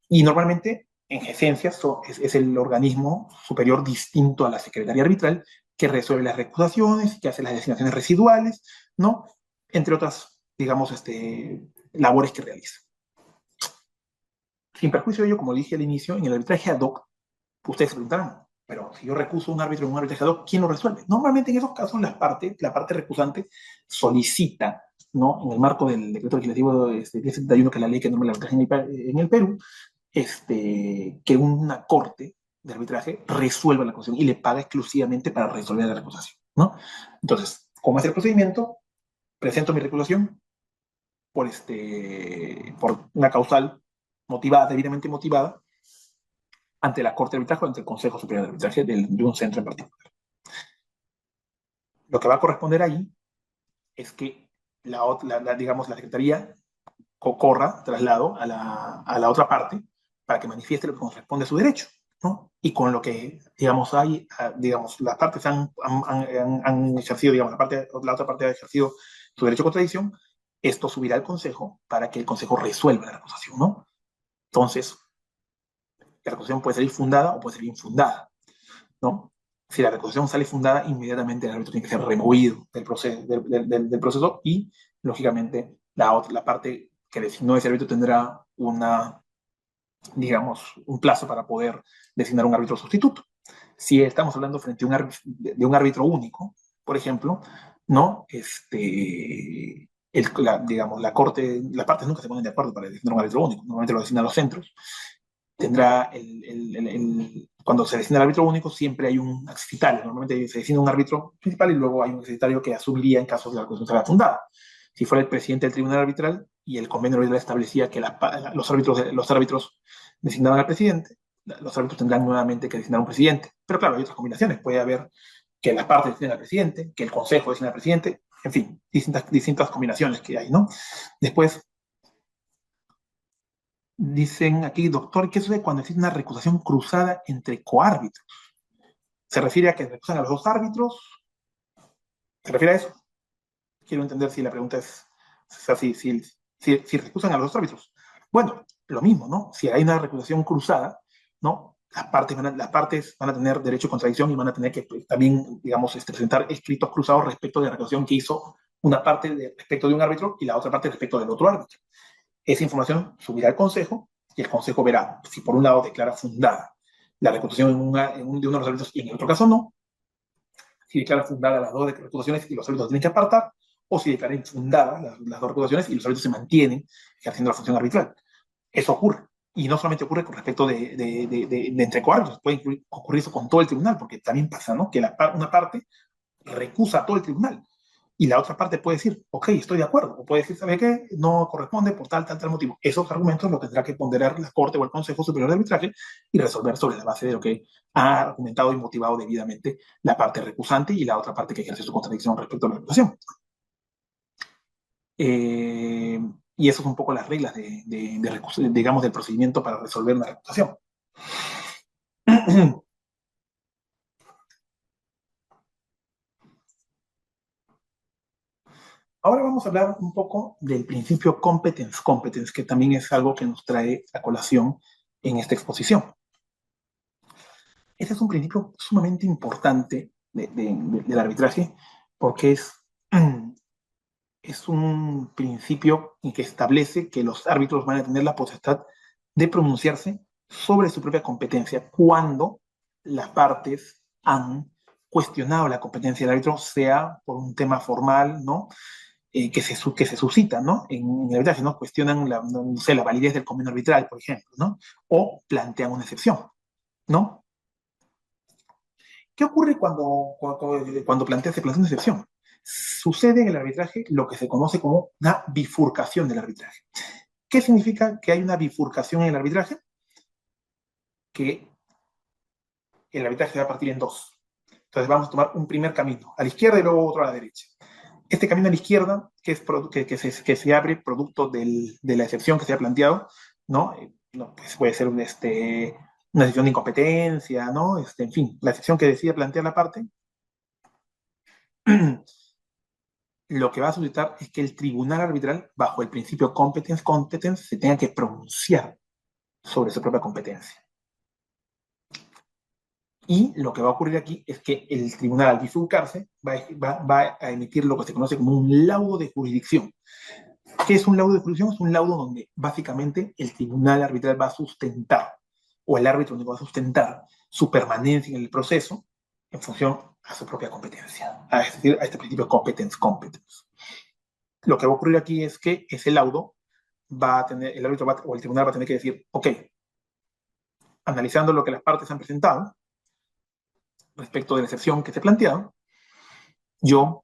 Y normalmente, en esencia, es el organismo superior distinto a la Secretaría Arbitral que resuelve las recusaciones, que hace las designaciones residuales, ¿no? Entre otras, digamos, labores que realiza. Sin perjuicio de ello, como dije al inicio, en el arbitraje ad hoc, ustedes se preguntarán, pero si yo recuso un árbitro en un arbitraje ad hoc, ¿quién lo resuelve? Normalmente en esos casos la parte recusante solicita, ¿no? En el marco del decreto legislativo 1071, que es la ley que norma el arbitraje en el Perú, que una corte de arbitraje resuelva la acusación y le paga exclusivamente para resolver la recusación, ¿no? Entonces, ¿cómo es el procedimiento? Presento mi recusación por una causal motivada, debidamente motivada, ante la Corte de Arbitraje o ante el Consejo Superior de Arbitraje de un centro en particular. Lo que va a corresponder ahí es que digamos, la Secretaría corra traslado a la otra parte para que manifieste lo que corresponde a su derecho, ¿no? Y con lo que, digamos, digamos, las partes han ejercido, digamos, la otra parte ha ejercido su derecho a contradicción, esto subirá al Consejo para que el Consejo resuelva la acusación, ¿no? Entonces, la acusación puede salir fundada o puede salir infundada, ¿no? Si la recusación sale fundada, inmediatamente el árbitro tiene que ser removido del proceso y, lógicamente, la parte que designó ese árbitro tendrá digamos, un plazo para poder designar un árbitro sustituto. Si estamos hablando frente a de un árbitro único, por ejemplo, ¿no? Digamos, las partes nunca se ponen de acuerdo para designar un árbitro único, normalmente lo designan los centros. Tendrá cuando se designa el árbitro único, siempre hay un accesitario. Normalmente se designa un árbitro principal y luego hay un accesitario que asumiría en caso de la acusación sea fundada. Si fuera el presidente del tribunal arbitral y el convenio arbitral establecía que los árbitros designaban al presidente, los árbitros tendrán nuevamente que designar un presidente. Pero claro, hay otras combinaciones. Puede haber que las partes designen al presidente, que el consejo designe al presidente, en fin, distintas combinaciones que hay, ¿no? Después, dicen aquí, doctor, ¿qué sucede cuando existe una recusación cruzada entre coárbitros? ¿Se refiere a que recusan a los dos árbitros? ¿Se refiere a eso? Quiero entender si la pregunta es así, si recusan a los dos árbitros. Bueno, lo mismo, ¿no? Si hay una recusación cruzada, ¿no? Las partes van a tener derecho a contradicción y van a tener que también, digamos, presentar escritos cruzados respecto de la recusación que hizo una parte respecto de un árbitro y la otra parte respecto del otro árbitro. Esa información subirá al Consejo y el Consejo verá si por un lado declara fundada la recusación de uno de los árbitros y en el otro caso no, si declara fundada las dos recusaciones y los árbitros tienen que apartar, o si declara infundadas las dos recusaciones y los árbitros se mantienen ejerciendo la función arbitral. Eso ocurre. Y no solamente ocurre con respecto de entre coárbitros, puede ocurrir eso con todo el tribunal, porque también pasa, ¿no? Que una parte recusa a todo el tribunal y la otra parte puede decir, ok, estoy de acuerdo, o puede decir, ¿sabe qué? No corresponde por tal motivo. Esos argumentos los tendrá que ponderar la Corte o el Consejo Superior de Arbitraje y resolver sobre la base de lo que ha argumentado y motivado debidamente la parte recusante y la otra parte que ejerce su contradicción respecto a la acusación. Y esas son un poco las reglas digamos, del procedimiento para resolver una recusación. Ahora vamos a hablar un poco del principio competence, que también es algo que nos trae a colación en esta exposición. Este es un principio sumamente importante del arbitraje porque es un principio en que establece que los árbitros van a tener la potestad de pronunciarse sobre su propia competencia cuando las partes han cuestionado la competencia del árbitro, sea por un tema formal, ¿no? Que se suscita, ¿no? En el arbitraje, ¿no? Cuestionan no sé, la validez del convenio arbitral, por ejemplo, ¿no? O plantean una excepción, ¿no? ¿Qué ocurre se plantea una excepción? Sucede en el arbitraje lo que se conoce como una bifurcación del arbitraje. ¿Qué significa que hay una bifurcación en el arbitraje? Que el arbitraje se va a partir en dos. Entonces vamos a tomar un primer camino, a la izquierda y luego otro a la derecha. Este camino a la izquierda, que se abre producto de la excepción que se ha planteado, ¿no? No, pues puede ser una excepción de incompetencia, ¿no? En fin, la excepción que decide plantear la parte, lo que va a suscitar es que el tribunal arbitral, bajo el principio competence, se tenga que pronunciar sobre su propia competencia. Y lo que va a ocurrir aquí es que el tribunal, al bifurcarse, va a emitir lo que se conoce como un laudo de jurisdicción. ¿Qué es un laudo de jurisdicción? Es un laudo donde básicamente el tribunal arbitral va a sustentar, o el árbitro único va a sustentar su permanencia en el proceso en función a su propia competencia, es decir, a este principio competence. Lo que va a ocurrir aquí es que ese laudo va a tener, el árbitro o el tribunal va a tener que decir, ok, analizando lo que las partes han presentado respecto de la excepción que se ha planteado, yo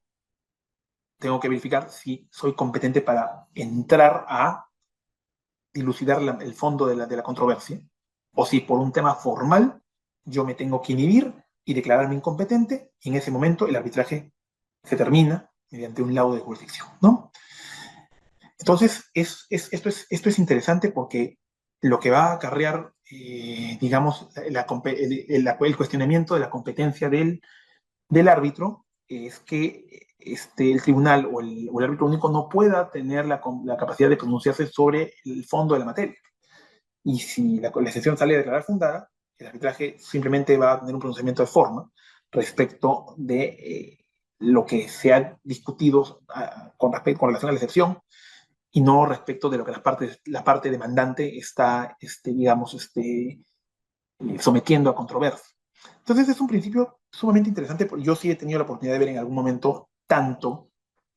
tengo que verificar si soy competente para entrar a dilucidar el fondo de la controversia, o si por un tema formal yo me tengo que inhibir y declararme incompetente, y en ese momento el arbitraje se termina mediante un laudo de jurisdicción, ¿no? Entonces, esto es interesante porque lo que va a acarrear, digamos, el cuestionamiento de la competencia del árbitro es que el tribunal o el árbitro único no pueda tener la capacidad de pronunciarse sobre el fondo de la materia. Y si la excepción sale a declarar fundada, el arbitraje simplemente va a tener un pronunciamiento de forma respecto de lo que se ha discutido con relación a la excepción y no respecto de lo que la parte demandante está, digamos, sometiendo a controversia. Entonces es un principio sumamente interesante, porque yo sí he tenido la oportunidad de ver en algún momento tanto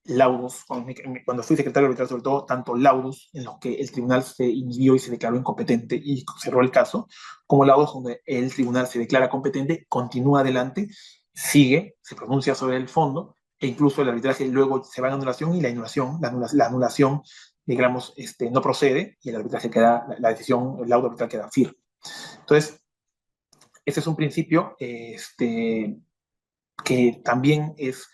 laudos, cuando fui secretario arbitral sobre todo, tanto laudos en los que el tribunal se inhibió y se declaró incompetente y cerró el caso, como laudos donde el tribunal se declara competente, continúa adelante, sigue, se pronuncia sobre el fondo, e incluso el arbitraje luego se va a anulación y la anulación digamos, no procede y el arbitraje queda, la decisión, el laudo arbitral queda firme. Entonces, ese es un principio que también es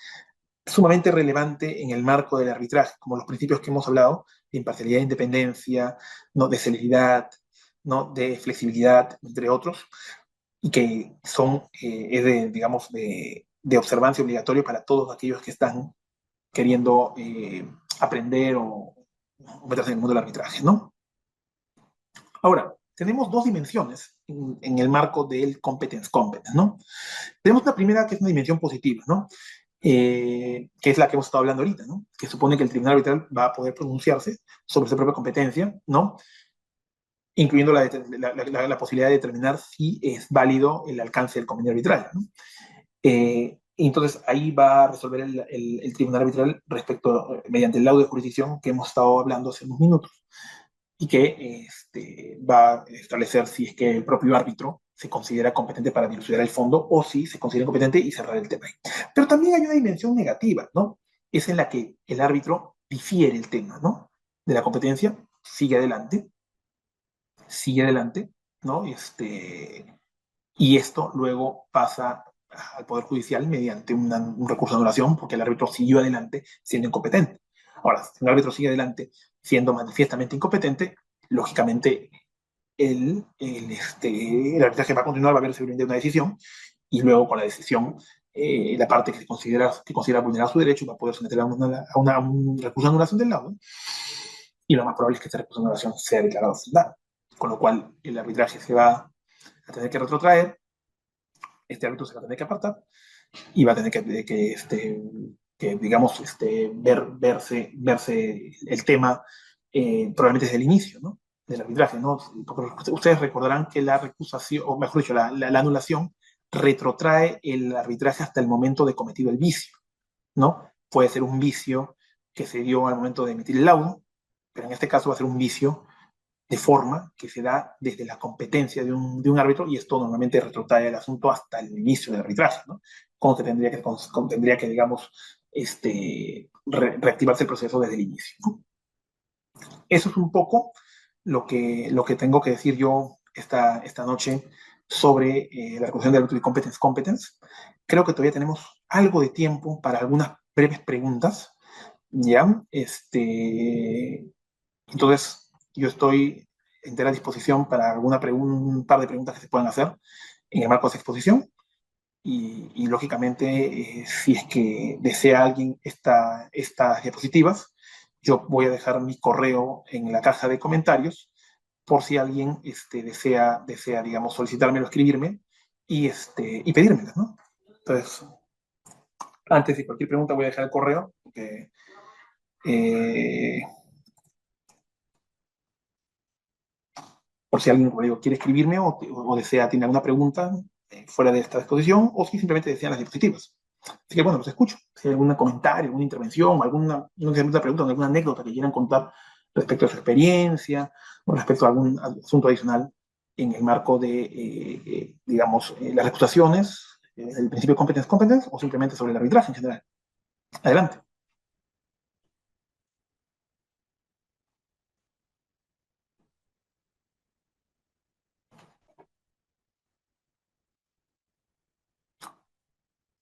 sumamente relevante en el marco del arbitraje, como los principios que hemos hablado, de imparcialidad e independencia, ¿no? De celeridad, ¿no? De flexibilidad, entre otros, y que es digamos, de observancia obligatoria para todos aquellos que están queriendo aprender o meterse en el mundo del arbitraje, ¿no? Ahora, tenemos dos dimensiones en el marco del competence, ¿no? Tenemos una primera que es una dimensión positiva, ¿no? Que es la que hemos estado hablando ahorita, ¿no? Que supone que el tribunal arbitral va a poder pronunciarse sobre su propia competencia, ¿no? Incluyendo la posibilidad de determinar si es válido el alcance del convenio arbitral, ¿no? Entonces ahí va a resolver el tribunal arbitral respecto, mediante el laudo de jurisdicción que hemos estado hablando hace unos minutos, y que va a establecer si es que el propio árbitro se considera competente para dilucidar el fondo o si se considera competente y cerrar el tema. Pero también hay una dimensión negativa, ¿no? Es en la que el árbitro difiere el tema, ¿no? De la competencia, sigue adelante, ¿no? Y esto luego pasa al Poder Judicial mediante un recurso de anulación porque el árbitro siguió adelante siendo incompetente. Ahora, si un árbitro sigue adelante siendo manifiestamente incompetente, lógicamente el arbitraje va a continuar, va a haber seguramente una decisión, y luego con la decisión, la parte que considera vulnerar su derecho va a poder someter a un recurso de anulación del laudo, y lo más probable es que este recurso de anulación sea declarado fundado, con lo cual el arbitraje se va a tener que retrotraer, este árbitro se va a tener que apartar, y va a tener que digamos, verse el tema probablemente desde el inicio, ¿no? Del arbitraje, ¿no? Porque ustedes recordarán que la recusación, o mejor dicho, la anulación retrotrae el arbitraje hasta el momento de cometido el vicio, ¿no? Puede ser un vicio que se dio al momento de emitir el laudo, pero en este caso va a ser un vicio de forma que se da desde la competencia de un árbitro, y esto normalmente retrotrae el asunto hasta el inicio del arbitraje, ¿no? Cuando tendría que digamos, reactivarse el proceso desde el inicio, ¿no? Eso es un poco lo que tengo que decir yo esta noche sobre la reconocimiento del árbitro de competence. Creo que todavía tenemos algo de tiempo para algunas breves preguntas. ¿ya? Entonces, yo estoy a entera disposición para un par de preguntas que se puedan hacer en el marco de esa exposición. Lógicamente, si es que desea alguien estas diapositivas, yo voy a dejar mi correo en la caja de comentarios por si alguien desea, digamos, solicitármelo, escribirme y pedírmelas, ¿no? Entonces, antes de cualquier pregunta voy a dejar el correo, porque, eh, por si alguien, como digo, quiere escribirme o desea, tiene alguna pregunta fuera de esta exposición, o si simplemente desean las diapositivas. Así que bueno, los escucho. Si hay algún comentario, alguna intervención, alguna pregunta, alguna anécdota que quieran contar respecto a su experiencia o respecto a algún asunto adicional en el marco de, digamos, las reputaciones, el principio de competence, o simplemente sobre el arbitraje en general. Adelante.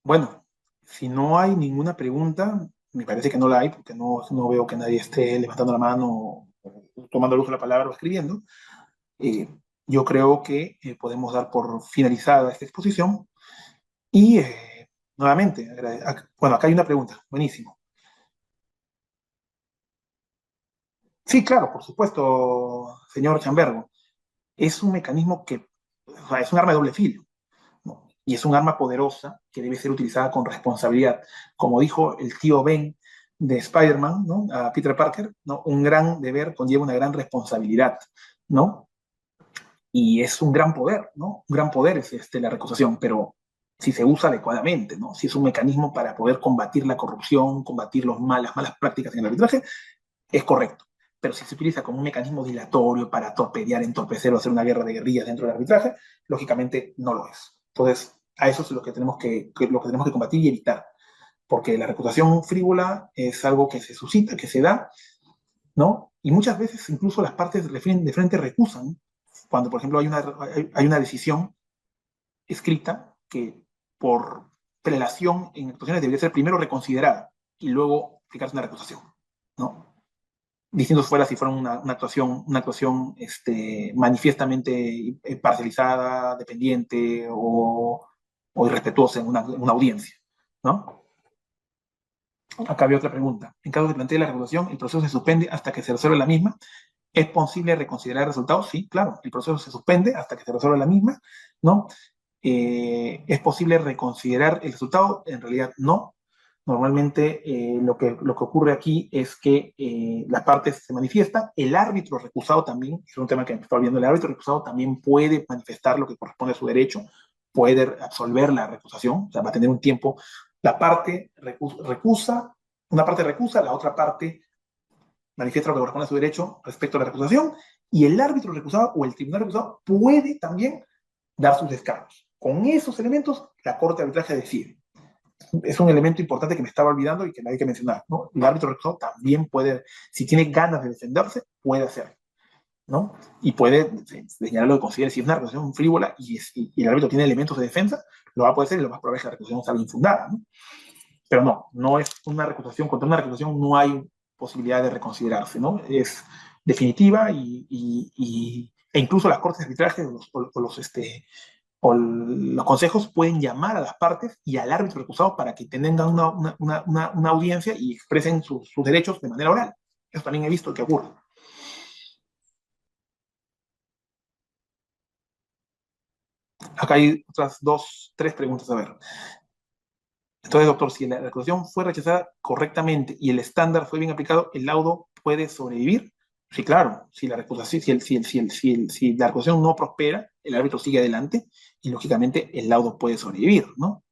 Bueno, si no hay ninguna pregunta, me parece que no la hay, porque no veo que nadie esté levantando la mano, o tomando el uso de la palabra o escribiendo. Eh, yo creo que podemos dar por finalizada esta exposición y nuevamente, bueno, acá hay una pregunta, buenísimo. Sí, claro, por supuesto, señor Chambergo, es un mecanismo que, o sea, es un arma de doble filo, ¿no? Y es un arma poderosa que debe ser utilizada con responsabilidad. Como dijo el tío Ben de Spider-Man, ¿no? A Peter Parker, ¿no? Un gran deber conlleva una gran responsabilidad, ¿no? Y es un gran poder, ¿no? Un gran poder es la recusación, pero si se usa adecuadamente, ¿no? Si es un mecanismo para poder combatir la corrupción, combatir las malas prácticas en el arbitraje, es correcto. Pero si se utiliza como un mecanismo dilatorio para torpedear, entorpecer o hacer una guerra de guerrillas dentro del arbitraje, lógicamente no lo es. Entonces, a eso es lo que tenemos que combatir y evitar, porque la reputación frívola es algo que se suscita, que se da, ¿no? Y muchas veces incluso las partes de frente recusan cuando, por ejemplo, hay una decisión escrita que por prelación en actuaciones debería ser primero reconsiderada y luego aplicarse una recusación, ¿no? Distintos fuera si fuera una actuación manifiestamente parcializada, dependiente o irrespetuosa en una audiencia, ¿no? Acá había otra pregunta. En caso de plantear la regulación, el proceso se suspende hasta que se resuelva la misma. ¿Es posible reconsiderar el resultado? Sí, claro. El proceso se suspende hasta que se resuelva la misma, ¿no? ¿Es posible reconsiderar el resultado? En realidad no. Normalmente lo que ocurre aquí es que las partes se manifiestan, el árbitro recusado también, es un tema que me está olvidando, el árbitro recusado también puede manifestar lo que corresponde a su derecho, puede absolver la recusación, o sea, va a tener un tiempo, la parte recusa, una parte recusa, la otra parte manifiesta lo que corresponde a su derecho respecto a la recusación, y el árbitro recusado o el tribunal recusado puede también dar sus descargos. Con esos elementos, la Corte de Arbitraje decide. Es un elemento importante que me estaba olvidando y que hay que mencionar, ¿no? El árbitro recusado también puede, si tiene ganas de defenderse, puede hacerlo, ¿no? Y puede señalar lo que considere. Si es una recusación frívola y el árbitro tiene elementos de defensa, lo va a poder hacer y lo más probable es que la recusación salga infundada, ¿no? Pero no es una recusación, contra una recusación no hay posibilidad de reconsiderarse, ¿no? Es definitiva e incluso las cortes de arbitraje o los consejos pueden llamar a las partes y al árbitro recusado para que tengan una audiencia y expresen sus derechos de manera oral. Eso también he visto que ocurre. Acá hay otras tres preguntas a ver. Entonces, doctor, si la recusación fue rechazada correctamente y el estándar fue bien aplicado, ¿el laudo puede sobrevivir? Sí, claro. Si la recusación, si la recusación no prospera, el árbitro sigue adelante y lógicamente el laudo puede sobrevivir, ¿no?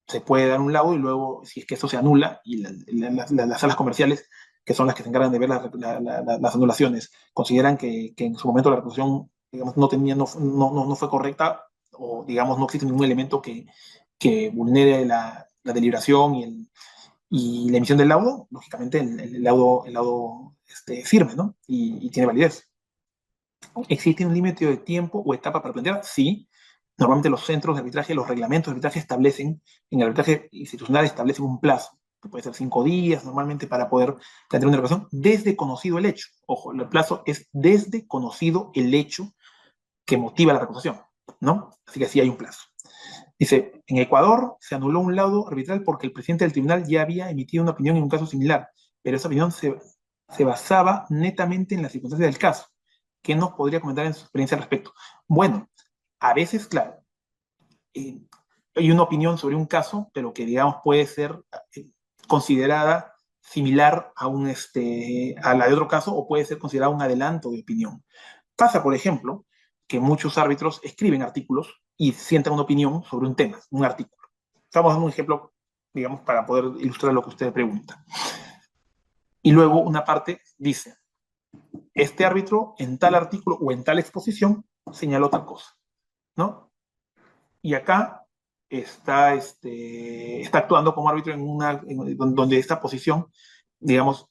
Se puede dar un laudo y luego, si es que eso se anula y las salas comerciales, que son las que se encargan de ver las anulaciones, consideran que en su momento la recusación, digamos, no fue correcta o, digamos, no existe ningún elemento que vulnere la deliberación y la emisión del laudo, lógicamente el laudo firme, ¿no? Y tiene validez. ¿Existe un límite de tiempo o etapa para plantear? Sí. Normalmente los centros de arbitraje, los reglamentos de arbitraje establecen, en el arbitraje institucional establecen un plazo. que puede ser 5 días normalmente para poder plantear una recusación, desde conocido el hecho. Ojo, el plazo es desde conocido el hecho que motiva la recusación, ¿no? Así que sí hay un plazo. Dice, en Ecuador se anuló un laudo arbitral porque el presidente del tribunal ya había emitido una opinión en un caso similar, pero esa opinión se basaba netamente en las circunstancias del caso. ¿Qué nos podría comentar en su experiencia al respecto? Bueno, a veces, claro, eh, hay una opinión sobre un caso, pero que digamos puede ser considerada similar a la de otro caso o puede ser considerada un adelanto de opinión. Pasa, por ejemplo, que muchos árbitros escriben artículos y sientan una opinión sobre un tema, un artículo. Estamos dando un ejemplo, digamos, para poder ilustrar lo que usted pregunta. Y luego una parte dice, este árbitro en tal artículo o en tal exposición señaló tal cosa, ¿no? Y acá está actuando como árbitro donde esta posición, digamos,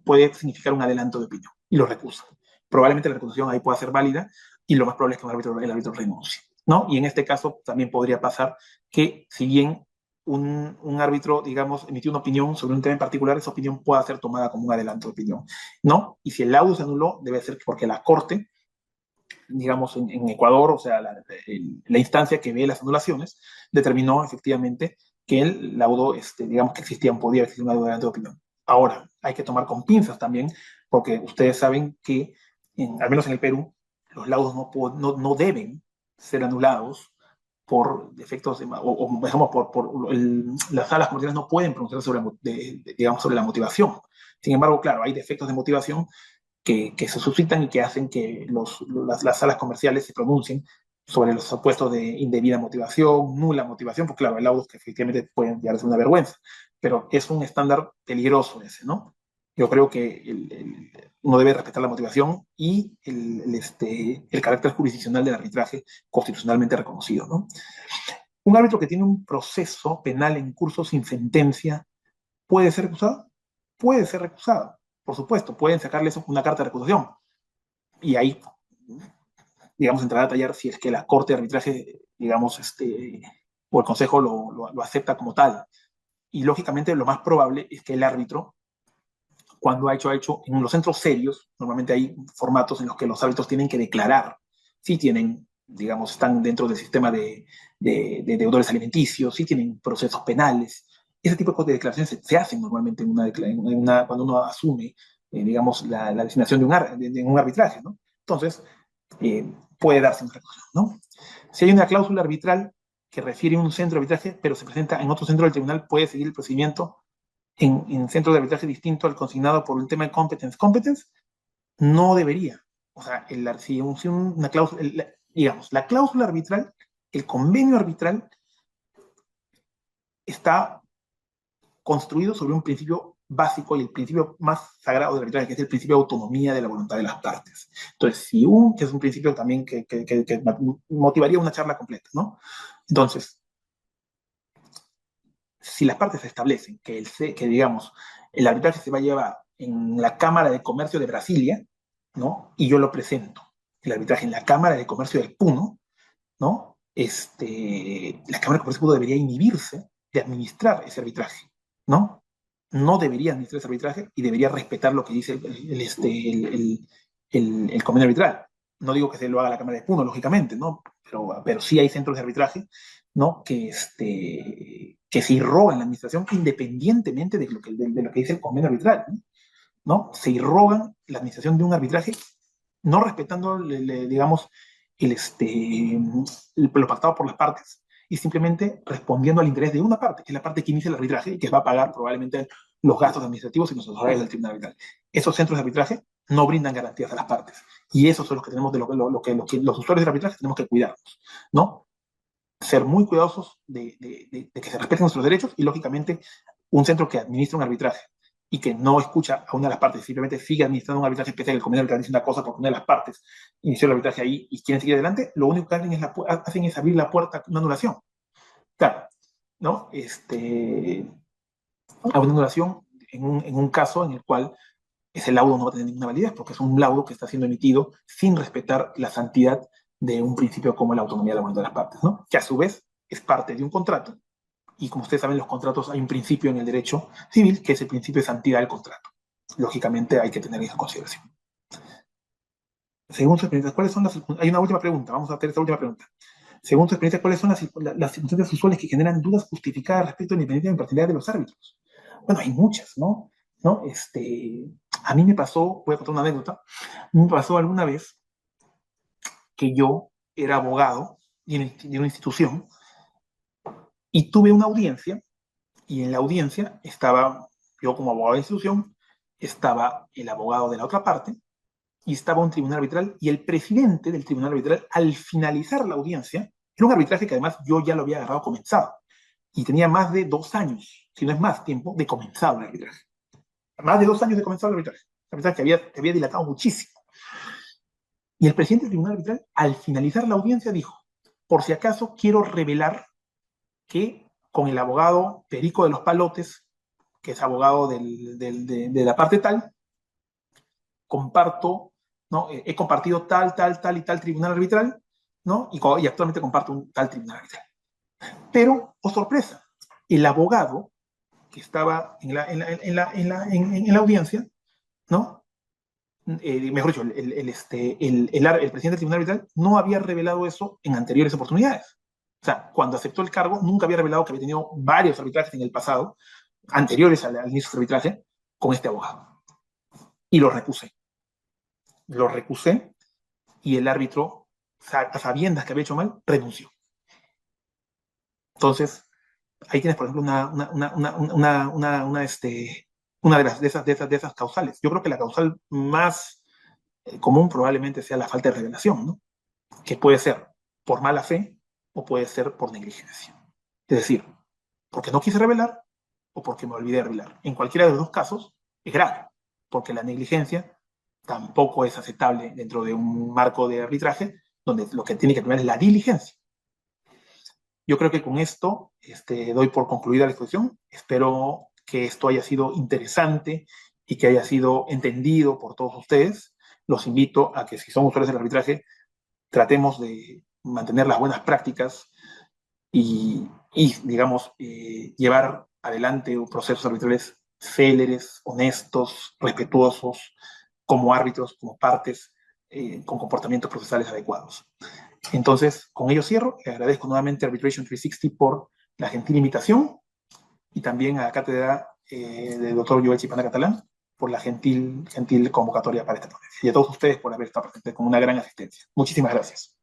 puede significar un adelanto de opinión y lo recusa. Probablemente la recusación ahí pueda ser válida y lo más probable es que el árbitro renuncie, ¿no? Y en este caso también podría pasar que si bien un árbitro, digamos, emitió una opinión sobre un tema en particular, esa opinión pueda ser tomada como un adelanto de opinión, ¿no? Y si el laudo se anuló, debe ser porque la Corte, digamos, en Ecuador, o sea, la instancia que ve las anulaciones, determinó efectivamente que el laudo, digamos, que podía existir una duda de opinión. Ahora, hay que tomar con pinzas también, porque ustedes saben que, al menos en el Perú, los laudos no deben ser anulados por defectos, digamos, las salas comerciales no pueden pronunciarse digamos, sobre la motivación. Sin embargo, claro, hay defectos de motivación que se suscitan y que hacen que las salas comerciales se pronuncien sobre los supuestos de indebida motivación, nula motivación, porque claro, hay laudos que efectivamente pueden llegar a ser una vergüenza, pero es un estándar peligroso ese, ¿no? Yo creo que uno debe respetar la motivación y el carácter jurisdiccional del arbitraje constitucionalmente reconocido, ¿no? Un árbitro que tiene un proceso penal en curso sin sentencia, ¿puede ser recusado? Puede ser recusado, por supuesto, pueden sacarle una carta de recusación y ahí, digamos, entrar a tallar si es que la Corte de Arbitraje, digamos, o el Consejo lo acepta como tal. Y lógicamente lo más probable es que el árbitro, cuando ha hecho en los centros serios, normalmente hay formatos en los que los árbitros tienen que declarar si tienen, digamos, están dentro del sistema de deudores alimenticios, si tienen procesos penales. Ese tipo de declaraciones se hacen normalmente cuando uno asume, digamos, la designación de un arbitraje, ¿no? Entonces, puede darse una recusación, ¿no? Si hay una cláusula arbitral que refiere a un centro de arbitraje, pero se presenta en otro centro del tribunal, puede seguir el procedimiento en centro de arbitraje distinto al consignado por un tema de competence, no debería. O sea, si una cláusula, digamos, la cláusula arbitral, el convenio arbitral está construido sobre un principio básico y el principio más sagrado del arbitraje, que es el principio de autonomía de la voluntad de las partes. Entonces, que es un principio también que motivaría una charla completa, ¿no? Entonces, si las partes establecen que, digamos, el arbitraje se va a llevar en la Cámara de Comercio de Brasilia, ¿no? Y yo lo presento, el arbitraje en la Cámara de Comercio del Puno, ¿no? La Cámara de Comercio del Puno debería inhibirse de administrar ese arbitraje, ¿no? No debería administrar ese arbitraje y debería respetar lo que dice el convenio arbitral. No digo que se lo haga la Cámara de Puno, lógicamente, ¿no? Pero sí hay centros de arbitraje, ¿no? Que se irrogan la administración independientemente de lo que dice el convenio arbitral, ¿no? Se irrogan la administración de un arbitraje no respetando, digamos, lo pactado por las partes y simplemente respondiendo al interés de una parte, que es la parte que inicia el arbitraje y que va a pagar probablemente los gastos administrativos y los horarios del tribunal arbitral. Esos centros de arbitraje no brindan garantías a las partes y esos son los que tenemos que los usuarios del arbitraje tenemos que cuidarnos, ¿no? Ser muy cuidadosos de que se respeten nuestros derechos y, lógicamente, un centro que administra un arbitraje y que no escucha a una de las partes, simplemente sigue administrando un arbitraje especial, el convenio arbitral dice una cosa porque una de las partes inició el arbitraje ahí y quieren seguir adelante, lo único que hacen es abrir la puerta a una anulación. Claro, ¿no? A una anulación en un caso en el cual ese laudo no va a tener ninguna validez porque es un laudo que está siendo emitido sin respetar la santidad de un principio como la autonomía de la voluntad de las partes, ¿no? Que a su vez es parte de un contrato Y como ustedes saben, los contratos, hay un principio en el derecho civil, que es el principio de santidad del contrato. Lógicamente hay que tener eso en consideración. Según su experiencia, ¿cuáles son las... Hay una última pregunta, vamos a hacer esta última pregunta. Según su experiencia, ¿cuáles son las circunstancias usuales que generan dudas justificadas respecto a la independencia y imparcialidad de los árbitros? Bueno, hay muchas, ¿no? ¿No? A mí me pasó, voy a contar una anécdota, me pasó alguna vez que yo era abogado de una institución y tuve una audiencia, y en la audiencia estaba yo como abogado de la institución, estaba el abogado de la otra parte, y estaba un tribunal arbitral, y el presidente del tribunal arbitral, al finalizar la audiencia, era un arbitraje que además yo ya lo había agarrado comenzado, y tenía más de 2 años, si no es más tiempo, de comenzado el arbitraje. Más de 2 años de comenzado el arbitraje que había dilatado muchísimo. Y el presidente del tribunal arbitral, al finalizar la audiencia, dijo, por si acaso quiero revelar que con el abogado Perico de los Palotes, que es abogado de la parte tal, comparto, ¿no? He compartido tal y tal tribunal arbitral, ¿no? Y actualmente comparto un tal tribunal arbitral. Pero, oh sorpresa, el abogado que estaba en la audiencia, ¿no? Mejor dicho, el presidente del tribunal arbitral no había revelado eso en anteriores oportunidades. O sea, cuando aceptó el cargo, nunca había revelado que había tenido varios arbitrajes en el pasado, anteriores al inicio del arbitraje, con este abogado. Y lo recusé. Lo recusé y el árbitro, a sabiendas que había hecho mal, renunció. Entonces, ahí tienes, por ejemplo, una de esas causales. Yo creo que la causal más común probablemente sea la falta de revelación, ¿no? Que puede ser por mala fe o puede ser por negligencia. Es decir, porque no quise revelar o porque me olvidé de revelar. En cualquiera de los dos casos es grave, porque la negligencia tampoco es aceptable dentro de un marco de arbitraje donde lo que tiene que tener es la diligencia. Yo creo que con esto doy por concluida la exposición. Espero que esto haya sido interesante y que haya sido entendido por todos ustedes. Los invito a que si son usuarios del arbitraje, tratemos de mantener las buenas prácticas y digamos, llevar adelante procesos arbitrales céleres, honestos, respetuosos, como árbitros, como partes, con comportamientos procesales adecuados. Entonces, con ello cierro. Le agradezco nuevamente a Arbitration 360 por la gentil invitación y también a la cátedra del doctor Joel Chipana Catalán por la gentil convocatoria para esta ponencia. Y a todos ustedes por haber estado presentes con una gran asistencia. Muchísimas gracias.